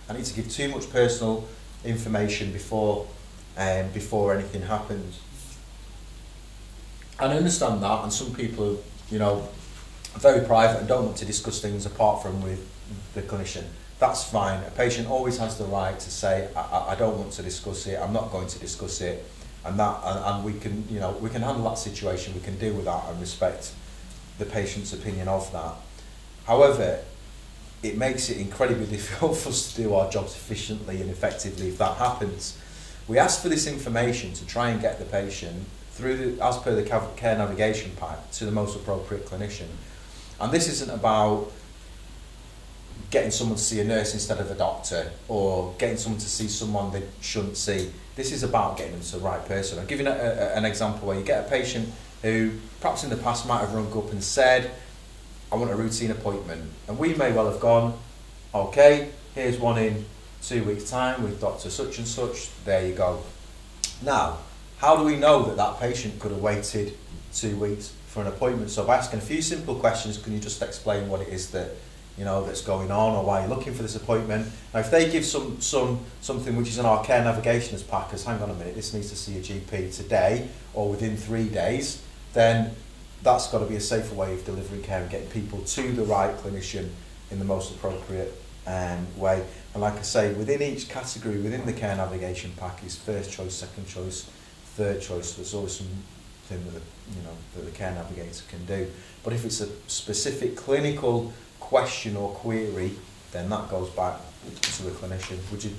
I need to give too much personal information before anything happens. And I understand that, and some people are, very private and don't want to discuss things apart from with the clinician. That's fine. A patient always has the right to say, I don't want to discuss it, I'm not going to discuss it, and we can handle that situation, we can deal with that and respect the patient's opinion of that. However, it makes it incredibly difficult for us to do our jobs efficiently and effectively if that happens. We ask for this information to try and get the patient through, as per the care navigation pack, to the most appropriate clinician. And this isn't about getting someone to see a nurse instead of a doctor, or getting someone to see someone they shouldn't see. This is about getting them to the right person. I'll give you an example where you get a patient who perhaps in the past might have rung up and said, I want a routine appointment. And we may well have gone, okay, here's one in 2 weeks' time with Dr. such and such, there you go. Now, how do we know that that patient could have waited 2 weeks for an appointment? So by asking a few simple questions, can you just explain what it is that you know, that's going on, or why you're looking for this appointment. Now, if they give something which is in our care navigationers pack as, hang on a minute, this needs to see a GP today or within 3 days, then that's got to be a safer way of delivering care and getting people to the right clinician in the most appropriate way. And like I say, within each category, within the care navigation pack is first choice, second choice, third choice. So there's always something that that the care navigator can do. But if it's a specific clinical question or query, then that goes back to the clinician. Would you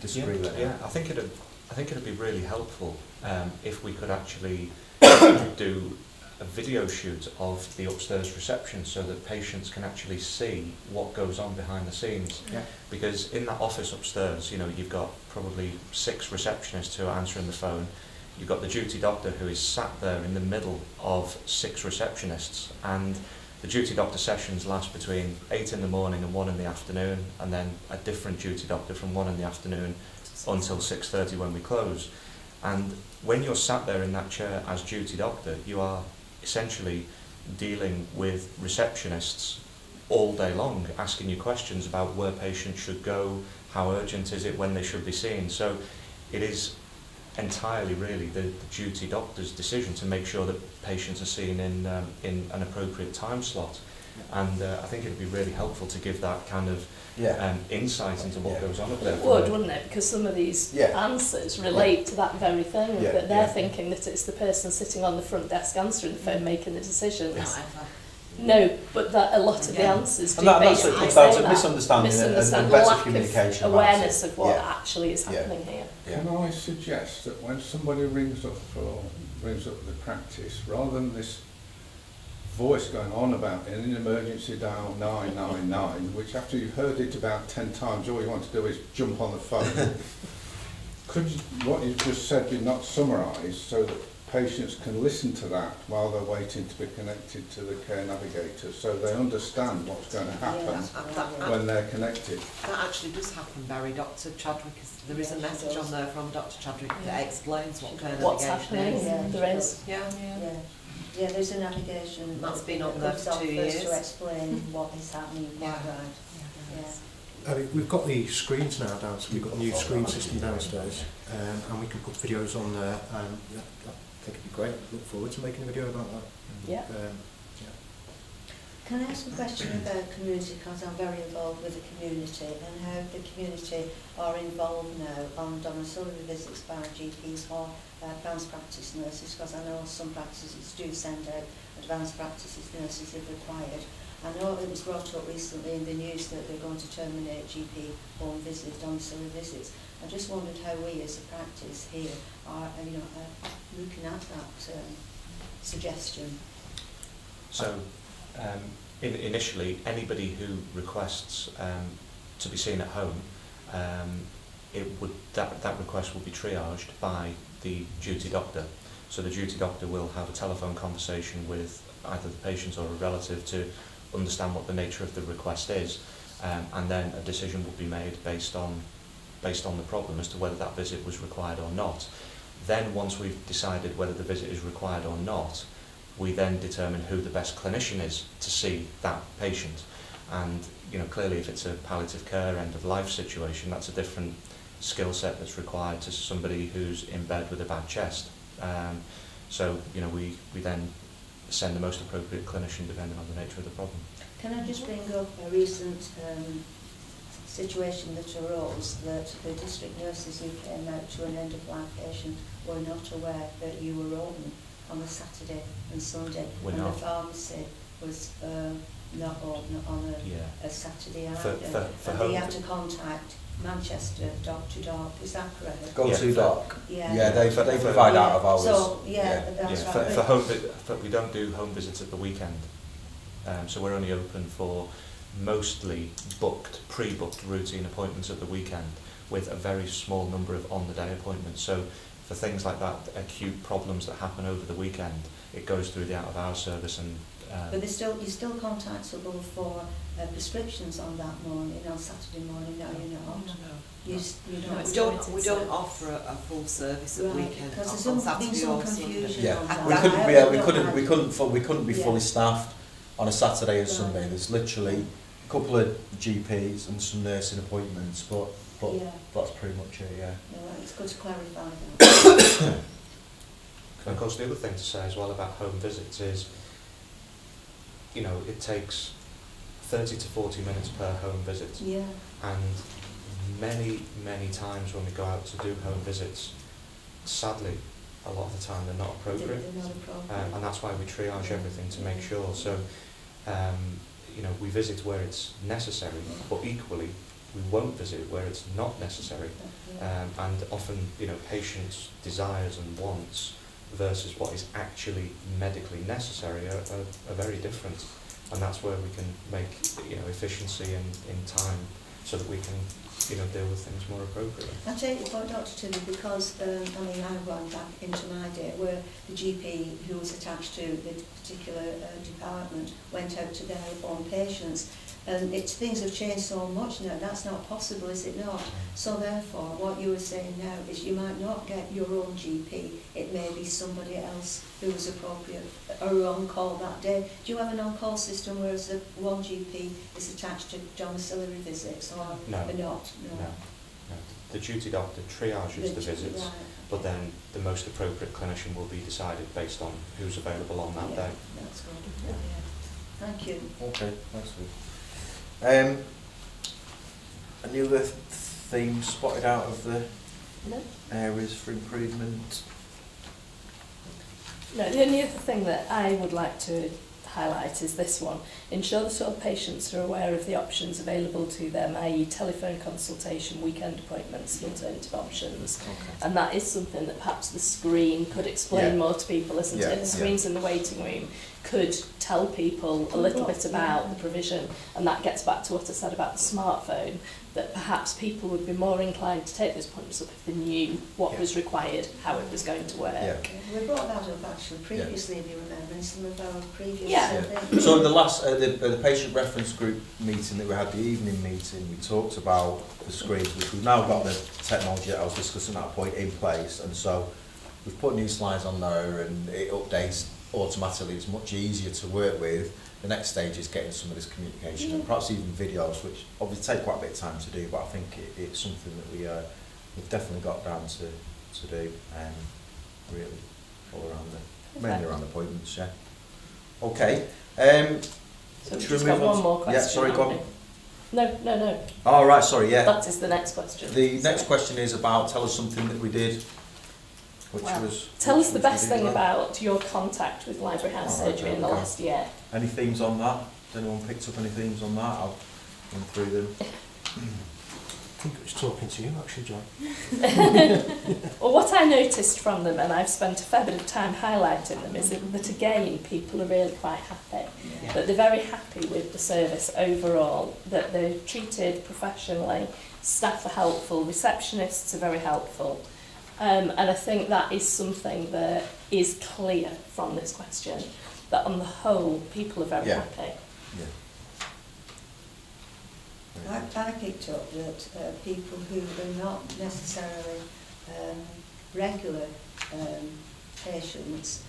disagree with that? Yeah, I think it'd be really helpful if we could actually do a video shoot of the upstairs reception so that patients can actually see what goes on behind the scenes. Yeah. Because in that office upstairs, you've got probably 6 receptionists who are answering the phone. You've got the duty doctor who is sat there in the middle of 6 receptionists, and the duty doctor sessions last between 8 in the morning and 1 in the afternoon, and then a different duty doctor from 1 in the afternoon until 6:30 when we close. And when you're sat there in that chair as duty doctor, you are essentially dealing with receptionists all day long, asking you questions about where patients should go, how urgent is it, when they should be seen. So it is entirely really the duty doctor's decision to make sure that patients are seen in an appropriate time slot. And I think it would be really helpful to give that kind of insight into what goes on up there. It would, wouldn't it? Because some of these answers relate to that very thing, that they're thinking that it's the person sitting on the front desk answering the phone making the decisions. No, but that a lot of the answers do basically say that. Misunderstanding and better communication. Awareness of what actually is happening here. Can I suggest that when somebody rings up the practice, rather than this voice going on about in an emergency dial 999, which after you've heard it about 10 times, all you want to do is jump on the phone. Could you, what you've just said be not summarised so that patients can listen to that while they're waiting to be connected to the care navigator, so they understand what's going to happen when they're connected? That actually does happen, Barry. Dr. Chadwick, there is a message on there from Dr. Chadwick that explains what care navigation is. There is. Yeah, there's a navigation that's been on there for 2 years to explain what is happening. We've got the screens now down, so we've got a new screen system downstairs, and we can put videos on there, and I think it'd be great. Look forward to making a video about that. Can I ask a question about community, because I'm very involved with the community, and how the community are involved now on domiciliary visits by GPs or advanced practice nurses, because I know some practices do send out advanced practices nurses if required. I know it was brought up recently in the news that they're going to terminate GP home visits, domiciliary visits. I just wondered how we as a practice here are looking at that suggestion. So initially, anybody who requests to be seen at home, that request will be triaged by the duty doctor. So the duty doctor will have a telephone conversation with either the patient or a relative to understand what the nature of the request is, and then a decision will be made based on the problem as to whether that visit was required or not. Then once we've decided whether the visit is required or not, we then determine who the best clinician is to see that patient. And clearly if it's a palliative care end of life situation, that's a different skill set that's required to somebody who's in bed with a bad chest. So we then send the most appropriate clinician depending on the nature of the problem. Can I just bring up a recent situation that arose, that the district nurses who came out to an end-of-life patient were not aware that you were open on a Saturday and Sunday, and the pharmacy was not open on a Saturday after, and they had to contact Manchester doc to doc. Is that correct? Go to doc. Yeah, they provide out of hours. So that's right. For we don't do home visits at the weekend, so we're only open for mostly pre-booked routine appointments at the weekend, with a very small number of on-the-day appointments. So for things like that, acute problems that happen over the weekend, it goes through the out-of-hours service. And but you're still contactable for prescriptions on that morning, on Saturday morning. No, you're not. No. We don't offer a full service at the weekend. Because on there's been some confusion on that. We couldn't be fully staffed on a Saturday and Sunday. There's literally couple of GPs and some nursing appointments, but Yeah. that's pretty much it, yeah. No, it's good to clarify that. And of course, the other thing to say as well about home visits is, you know, it takes 30 to 40 minutes per home visit. Yeah. And many, many times when we go out to do home visits, sadly, a lot of the time they're not appropriate. They're not appropriate. And that's why we triage everything to make sure. So, you know, we visit where it's necessary, but equally, we won't visit where it's not necessary. And often, you know, patients' desires and wants versus what is actually medically necessary are very different. And that's where we can make, you know, efficiency in time so that we can, you know, deal with things more appropriately. I take your point, Dr. Tilly, because I mean, I'm going back into my day where the GP who was attached to the particular department went out to their own patients. And things have changed so much now, that's not possible, is it not? So therefore, what you were saying now is you might not get your own GP, it may be somebody else who was appropriate or on call that day. Do you have an on-call system whereas the one GP is attached to domiciliary visits or No. not? No. The duty doctor triages the visits, right. but then the most appropriate clinician will be decided based on who's available on that day. That's good. Yeah. Thank you. Okay, that's good. Any other themes spotted out of the areas for improvement? No, the only other thing that I would like to highlight is this one. Ensure the sort of patients are aware of the options available to them, i.e. telephone consultation, weekend appointments, alternative options. Okay. And that is something that perhaps the screen could explain more to people, isn't it? The screens in the waiting room could tell people a little bit about the provision, and that gets back to what I said about the smartphone, that perhaps people would be more inclined to take those appointments up if they knew what was required, how it was going to work. We brought that up actually previously, if you remember, in some of our previous things. So in the last, the patient reference group meeting that we had, the evening meeting, we talked about the screens, which we've now got the technology that I was discussing at that point in place, and so we've put new slides on there and it updates automatically. It's much easier to work with. The next stage is getting some of this communication and perhaps even videos, which obviously take quite a bit of time to do, but I think it's something that we've definitely got down to do, really, all around mainly around appointments, yeah. Okay. So we've just got one more question. Yeah, sorry, go on. No. Oh, right, sorry, yeah. That is the next question. The next question is about, tell us something that we did, tell us the best thing about your contact with library house surgery in the last year. Any themes on that? Has anyone picked up any themes on that? I'll run through them. I think it was talking to you actually, John. Well, what I noticed from them, and I've spent a fair bit of time highlighting them, is that again, people are really quite happy. That they're very happy with the service overall, that they're treated professionally, staff are helpful, receptionists are very helpful. And I think that is something that is clear from this question, that on the whole, people are very happy. I picked up that people who are not necessarily regular patients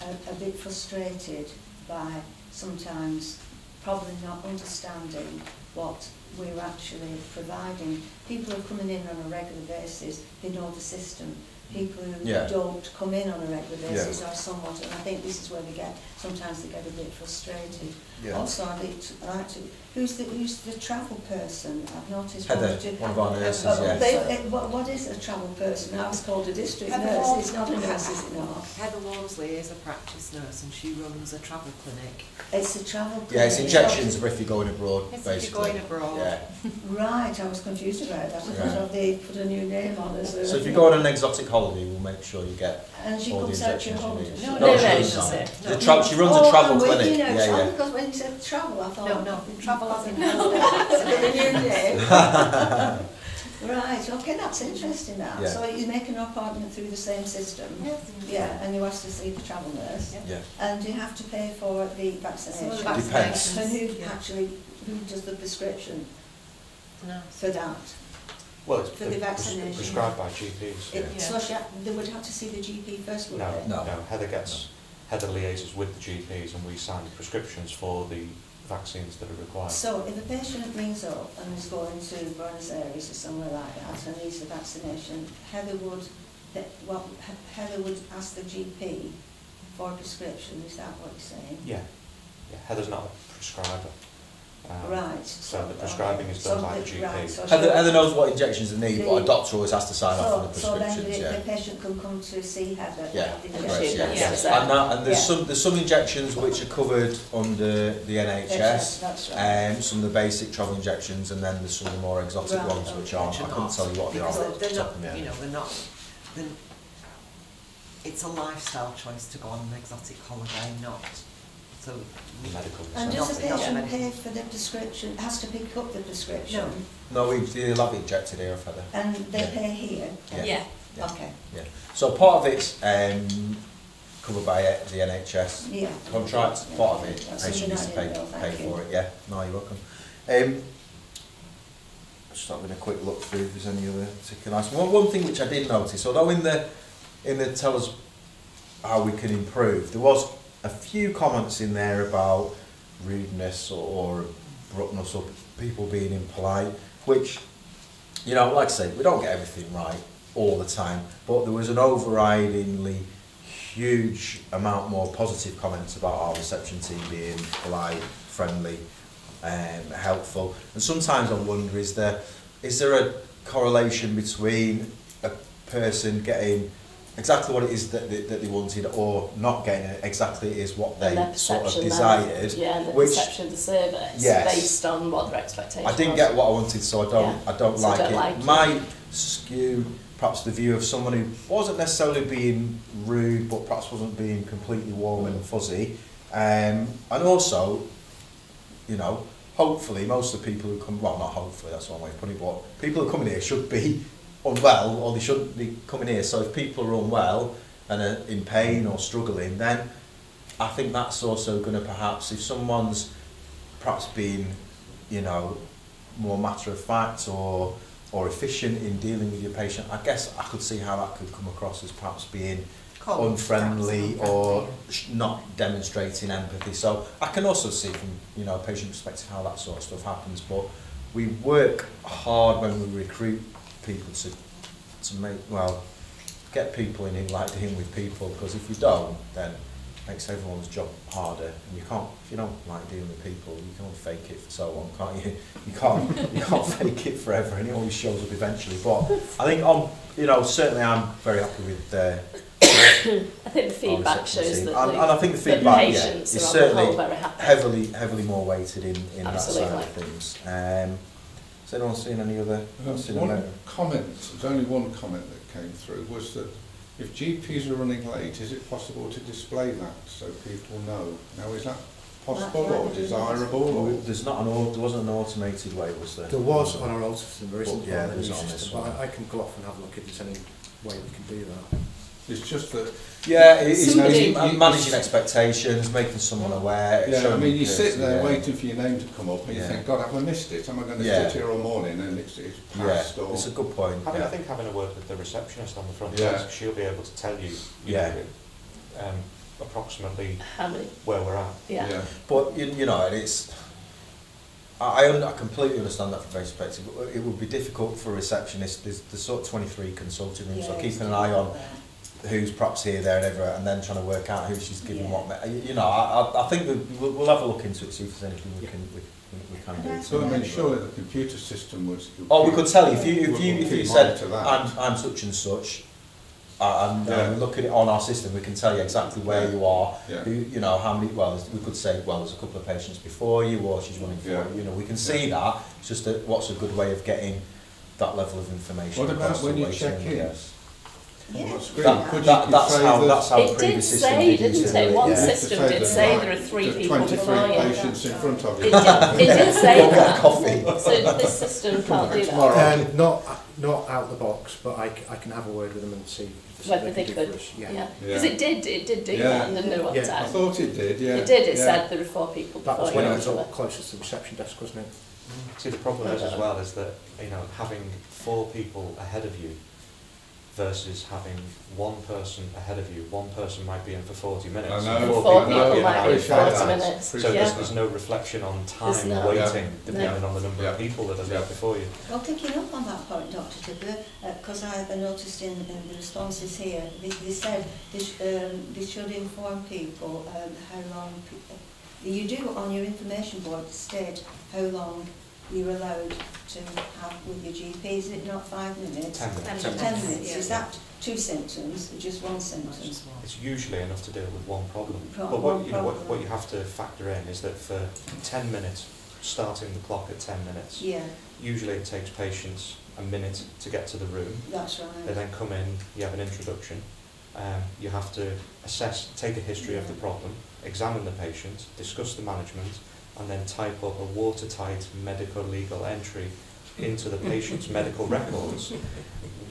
are a bit frustrated by sometimes probably not understanding what we're actually providing. People who are coming in on a regular basis, they know the system. People who don't come in on a regular basis are somewhat, and I think this is where sometimes they get a bit frustrated. Also, I'd like to, who's the travel person? I've noticed Heather, one of our nurses, what is a travel person? I was called a district nurse, it's not a nurse, is it not? Heather Walmsley is a practice nurse and she runs a travel clinic. It's a travel clinic? Yeah, it's injections for if you're going abroad, basically. If you're going abroad. Yeah. Right, I was confused about that. I thought they put a new name on us. So if you go on an exotic holiday, we'll make sure you get and she all the comes out your injections home. you need. No, she runs a travel clinic. Because when you said travel, I thought... No, travel as in with a new name. Right, okay, that's interesting that. So you make an appointment through the same system. Yes. And you ask to see the travel nurse. And you have to pay for the vaccination. Depends. And who does the prescription for that? Well, it's for the vaccination. prescribed by GPs. So they would have to see the GP first, would No. Heather liaises with the GPs and we sign the prescriptions for the vaccines that are required. So if a patient rings up and is going to Buenos Aires or somewhere like that and needs a vaccination, Heather would ask the GP for a prescription, is that what you're saying? Yeah. Heather's not a prescriber. Right. So the prescribing is done by the GP. Right, so Heather knows what injections they need, but a doctor always has to sign off on the so prescriptions. then the patient can come to see Heather. Yeah, with the correct, injections. And there's some injections which are covered under the NHS. That's right. Some of the basic travel injections, and then there's some of the more exotic ones which aren't. I couldn't tell you what they are. Because they're not, top of my head. you know, they're not. It's a lifestyle choice to go on an exotic holiday, not so medical. And does the Not patient medical. pay for the prescription, has to pick up the prescription? No, they'll have it injected here, Heather. And they pay here? Yeah. Okay. Yeah. So part of it's covered by the NHS contract. Yeah. Part of it, That's patient needs to something I pay didn't know, thank for you. it. Yeah. No, you're welcome. Just having a quick look through if there's any other particular nice. One thing which I did notice, although in the tell us how we can improve, there was a few comments in there about rudeness or abruptness or people being impolite, which, you know, like I say, we don't get everything right all the time, but there was an overridingly huge amount more positive comments about our reception team being polite, friendly, helpful. And sometimes I wonder, is there a correlation between a person getting exactly what it is that they wanted, or not getting it exactly is what they sort of desired? And the which, perception of the service, yes, based on what their expectations was. I didn't get what I wanted, so I don't So like don't it. like it. Might skew perhaps the view of someone who wasn't necessarily being rude, but perhaps wasn't being completely warm and fuzzy. And also, you know, hopefully most of the people who come, well, not hopefully, that's one way of putting it, but people who come in here should be unwell, or they shouldn't be coming here. So if people are unwell and are in pain or struggling, then I think that's also going to perhaps, if someone's perhaps being, you know, more matter of fact or efficient in dealing with your patient, I guess I could see how that could come across as perhaps being unfriendly or not demonstrating empathy. So I can also see from, you know, a patient perspective how that sort of stuff happens, but we work hard when we recruit people to make, well, get people in who like dealing with people, because if you don't, then it makes everyone's job harder. And you can't, if you don't like dealing with people, you can only fake it for so long, can't you? You can't fake it forever, and it always shows up eventually. But I think you know, certainly I'm very happy with I think the feedback shows that and I think the feedback patients is are certainly on the whole very happy. heavily more weighted in that side of things. Has anyone seen any other? One comment, there's only one comment that came through, was that if GPs are running late, is it possible to display that so people know? Now, is that possible or desirable? Or? There wasn't an automated way, was there? There was on our old system, there isn't yeah, on the new there's on this system. one. I can go off and have a look if there's any way we can do that. It's just that... Yeah, it's managing expectations, making someone aware. Yeah, I mean, you sit there waiting for your name to come up and you think, God, have I missed it? Am I going to sit here all morning and it's passed? Yeah, it's a good point. I think having a word with the receptionist on the front desk, she'll be able to tell you, know, approximately where we're at. Yeah. But, you know, it's... I completely understand that from a perspective. It would be difficult for a receptionist. There's sort of 23 consulting rooms, so keeping an eye on who's perhaps here, there and everywhere, and then trying to work out who she's giving what. You know, I think we'll have a look into it, see if there's anything we can do. So I mean, surely the computer system would... Oh, we could tell you, if you said, I'm such and such, and we look at it on our system, we can tell you exactly where you are, who, you know, how many, well, we could say, well, there's a couple of patients before you, or she's running for you, you know, we can see that. It's just that what's a good way of getting that level of information. What about when you check in? Yes. That's how it did say, didn't it? One system did say there are 3 people before you. Patients in front of you. It did say that. Coffee. So this system can't do that. Not out the box, but I can have a word with them and see whether they could. Because it did do that in the new update. I thought it did, It did, it said there were 4 people before. That was when it was all closest to the reception desk, wasn't it? See, the problem is as well is that, you know, having 4 people ahead of you versus having one person ahead of you. One person might be in for 40 minutes. I know. Four people people might might be be in for 40 40 minutes. minutes. So Yeah. there's no reflection on time There's no. waiting, Yeah. depending No. on the number of Yeah. people that are there before you. Well, picking up on that point, Dr. Tibber, because I noticed in the responses here, they said they should inform people how long, you do on your information board state how long you're allowed to have with your GP. Is it not 5 minutes? 10 minutes. 10 minutes. Yeah. Is that 2 symptoms or just one symptom? It's usually enough to deal with one problem. Pro- But one what problem. you have to factor in is that for 10 minutes, starting the clock at 10 minutes, Yeah, usually it takes patients a minute to get to the room. that's They right. then come in, you have an introduction, you have to assess, take a history of the problem, examine the patient, discuss the management, and then type up a watertight medical legal entry into the patient's medical records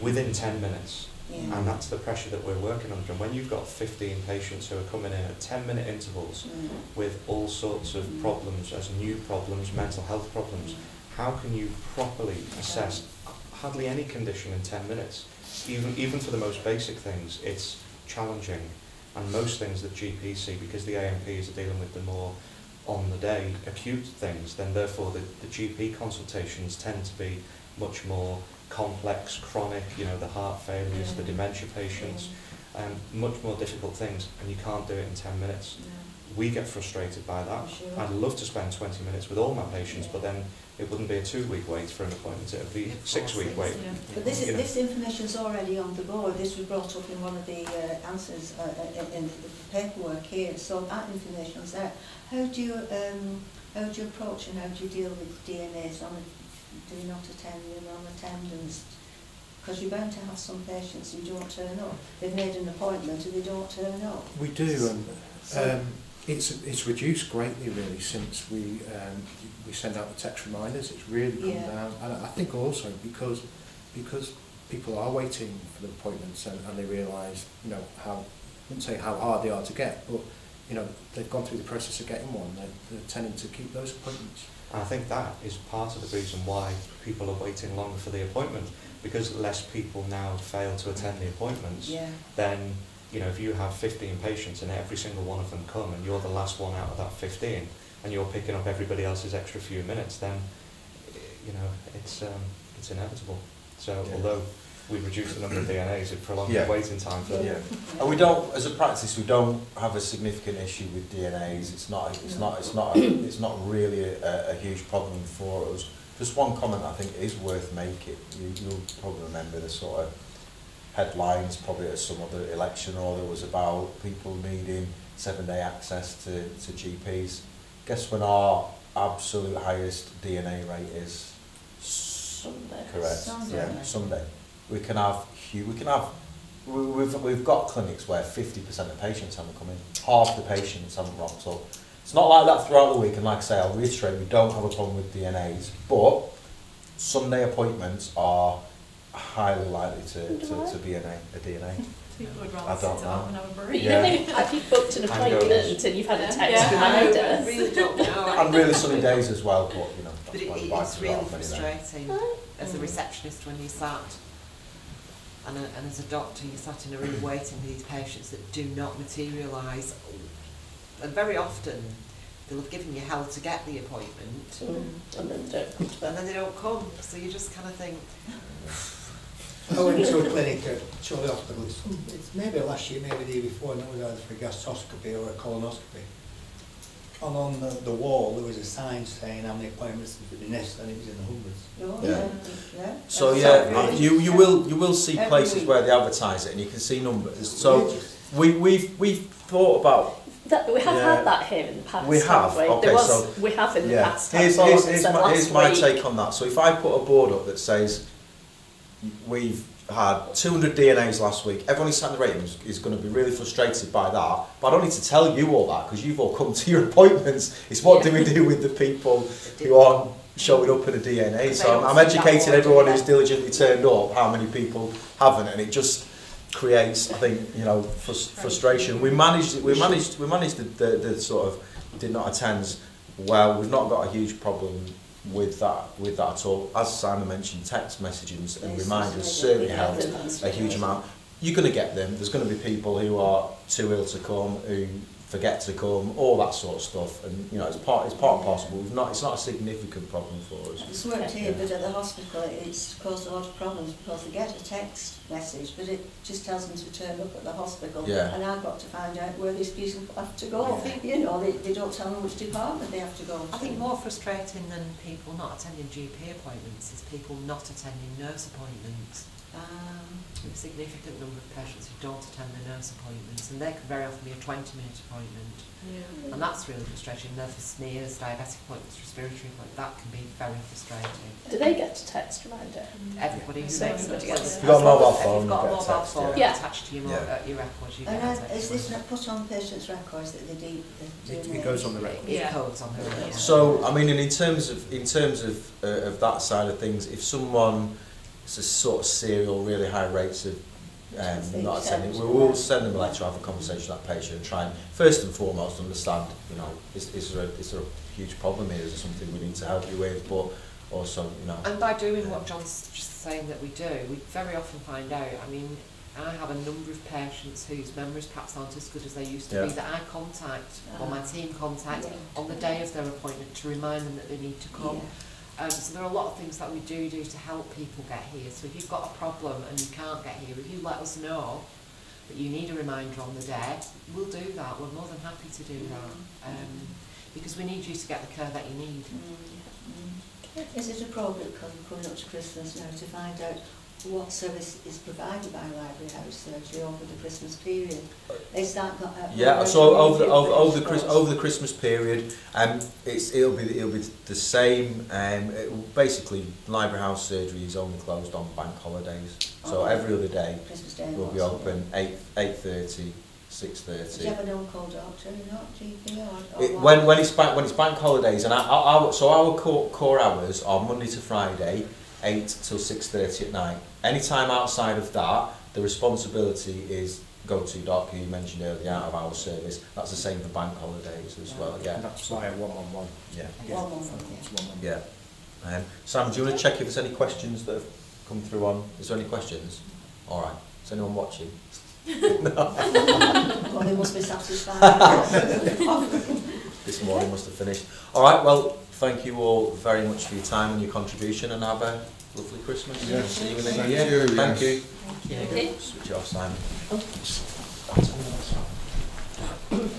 within 10 minutes. Yeah. And that's the pressure that we're working under. And when you've got 15 patients who are coming in at 10-minute intervals with all sorts of problems, as new problems, mental health problems, how can you properly assess hardly any condition in 10 minutes? Even for the most basic things, it's challenging. And most things that GPs see, because the AMPs are dealing with the more on-the-day acute things, then therefore the GP consultations tend to be much more complex, chronic, you know, the heart failures, the dementia patients, much more difficult things, and you can't do it in 10 minutes. We get frustrated by that. Sure. I'd love to spend 20 minutes with all my patients, but then it wouldn't be a 2-week wait for an appointment, it would be a 6-week wait. Yeah. But this, You know. this information's already on the board. This was brought up in one of the answers in the paperwork here. So that information's there. How do you approach and how do you deal with DNAs on do not attend, non-attendance? Because you're bound to have some patients who don't turn up. They've made an appointment and they don't turn up. We do, and it's reduced greatly really since we send out the text reminders. It's really come down, and I think also because people are waiting for the appointments and they realise, you know, how, I wouldn't say how hard they are to get, but you know, they've gone through the process of getting one. They're tending to keep those appointments. And I think that is part of the reason why people are waiting longer for the appointment, because less people now fail to attend the appointments. Then, you know, if you have 15 patients and every single one of them come and you're the last one out of that 15 and you're picking up everybody else's extra few minutes, then, you know, it's inevitable. So although we reduce the number of DNAs, it prolongs the waiting time for them. And we don't, as a practice, we don't have a significant issue with DNAs. It's not really a huge problem for us. Just one comment I think is worth making. You'll probably remember the sort of headlines probably at some other election or there was about people needing 7-day access to GPs. Guess when our absolute highest DNA rate is? Sunday. Correct. Sunday. Yeah, Sunday. We've got clinics where 50% of patients haven't come in, half the patients haven't rocked up. It's not like that throughout the week, and like I say, I'll reiterate, we don't have a problem with DNAs, but Sunday appointments are highly likely to be a DNA. People would I rather don't sit know. up and have a break. Yeah. Have you booked an appointment and you've had a text Yeah. reminder? I really don't know. And really sunny days as well, but you know, But that's why we it's like to really have many there. frustrating as a receptionist when you sat and as a doctor you sat in a room waiting for these patients that do not materialise. And very often they'll have given you hell to get the appointment And then don't come to and then they don't come. So you just kind of think, I went to a clinic at Chorley Hospital, it's maybe last year, maybe the year before, and it was either for a gastroscopy or a colonoscopy. And on the wall there was a sign saying how many appointments had been missed, and it was in the hundreds. So That's you will see Every places week. where they advertise it and you can see numbers. So we've thought about. That, we have had that here in the past. We have, haven't we? okay, There was, so we have in the past. Here's said my last week. take on that. So if I put a board up that says we've had 200 DNAs last week, everyone who's sat in the ratings is going to be really frustrated by that. But I don't need to tell you all that because you've all come to your appointments. It's what do we do with the people who aren't showing up in a DNA? So I'm educating everyone who's diligently turned up how many people haven't, and it just creates, I think, you know, frustration. We managed the sort of did not attend well. We've not got a huge problem with that at all. As Simon mentioned, text messages and reminders certainly helped a huge amount. You're going to get them. There's going to be people who are too ill to come, who forget to come, all that sort of stuff, and you know it's part and parcel. It's not a significant problem for us. It's worked here, but at the hospital it's caused a lot of problems because they get a text message, but it just tells them to turn up at the hospital, and I've got to find out where these people have to go. You know, they don't tell them which department they have to go to. I think more frustrating than people not attending GP appointments is people not attending nurse appointments. A significant number of patients who don't attend their nurse appointments, and they can very often be a 20-minute appointment, and that's really frustrating. They're for smears, diabetic appointments, respiratory appointments, that can be very frustrating. Do they get a text reminder? Everybody who So makes it. everybody gets If you've got a mobile phone, if you've got a you get a mobile text, phone yeah. attached to your, your records, you get a And text. is this not put on patients' records that they do? It goes on the record. It codes on the record. So I mean, and in terms of that side of things, if someone is a sort of serial, really high rates of not attending, we will send them a letter, have a conversation with that patient, and try and first and foremost understand, you know, is there a huge problem here? Is there something we need to help you with? But also, you know. And by doing what John's just saying that we do, we very often find out. I mean, I have a number of patients whose memories perhaps aren't as good as they used to be, that I contact or my team contact on the day of their appointment to remind them that they need to come. So there are a lot of things that we do to help people get here. So if you've got a problem and you can't get here, if you let us know that you need a reminder on the day, we'll do that. We're more than happy to do that, because we need you to get the care that you need. Is it appropriate, because we're coming up to Christmas now, to find out what service is provided by Library House Surgery over the Christmas period? Is that not so over the Christmas period, it'll be the same. Basically, Library House Surgery is only closed on bank holidays, so every other day will be open 8:30. 6:30. Do you have an on-call doctor, not GP, or when it's bank holidays, and our core hours are Monday to Friday, 8 till 6:30 at night. Any time outside of that, the responsibility is go-to doc, who you mentioned earlier, the out-of-hours service. That's the same for bank holidays as well. Yeah. And that's via 111. Yeah. Sam, do you want to check if there's any questions that have come through on? Is there any questions? All right. Is anyone watching? No. Well, they must be satisfied. This morning must have finished. All right, well, thank you all very much for your time and your contribution, and have a lovely Christmas. Yes. See you in the Thank new year. you, Thank you. Thank you. Switch it off, Simon. Oh.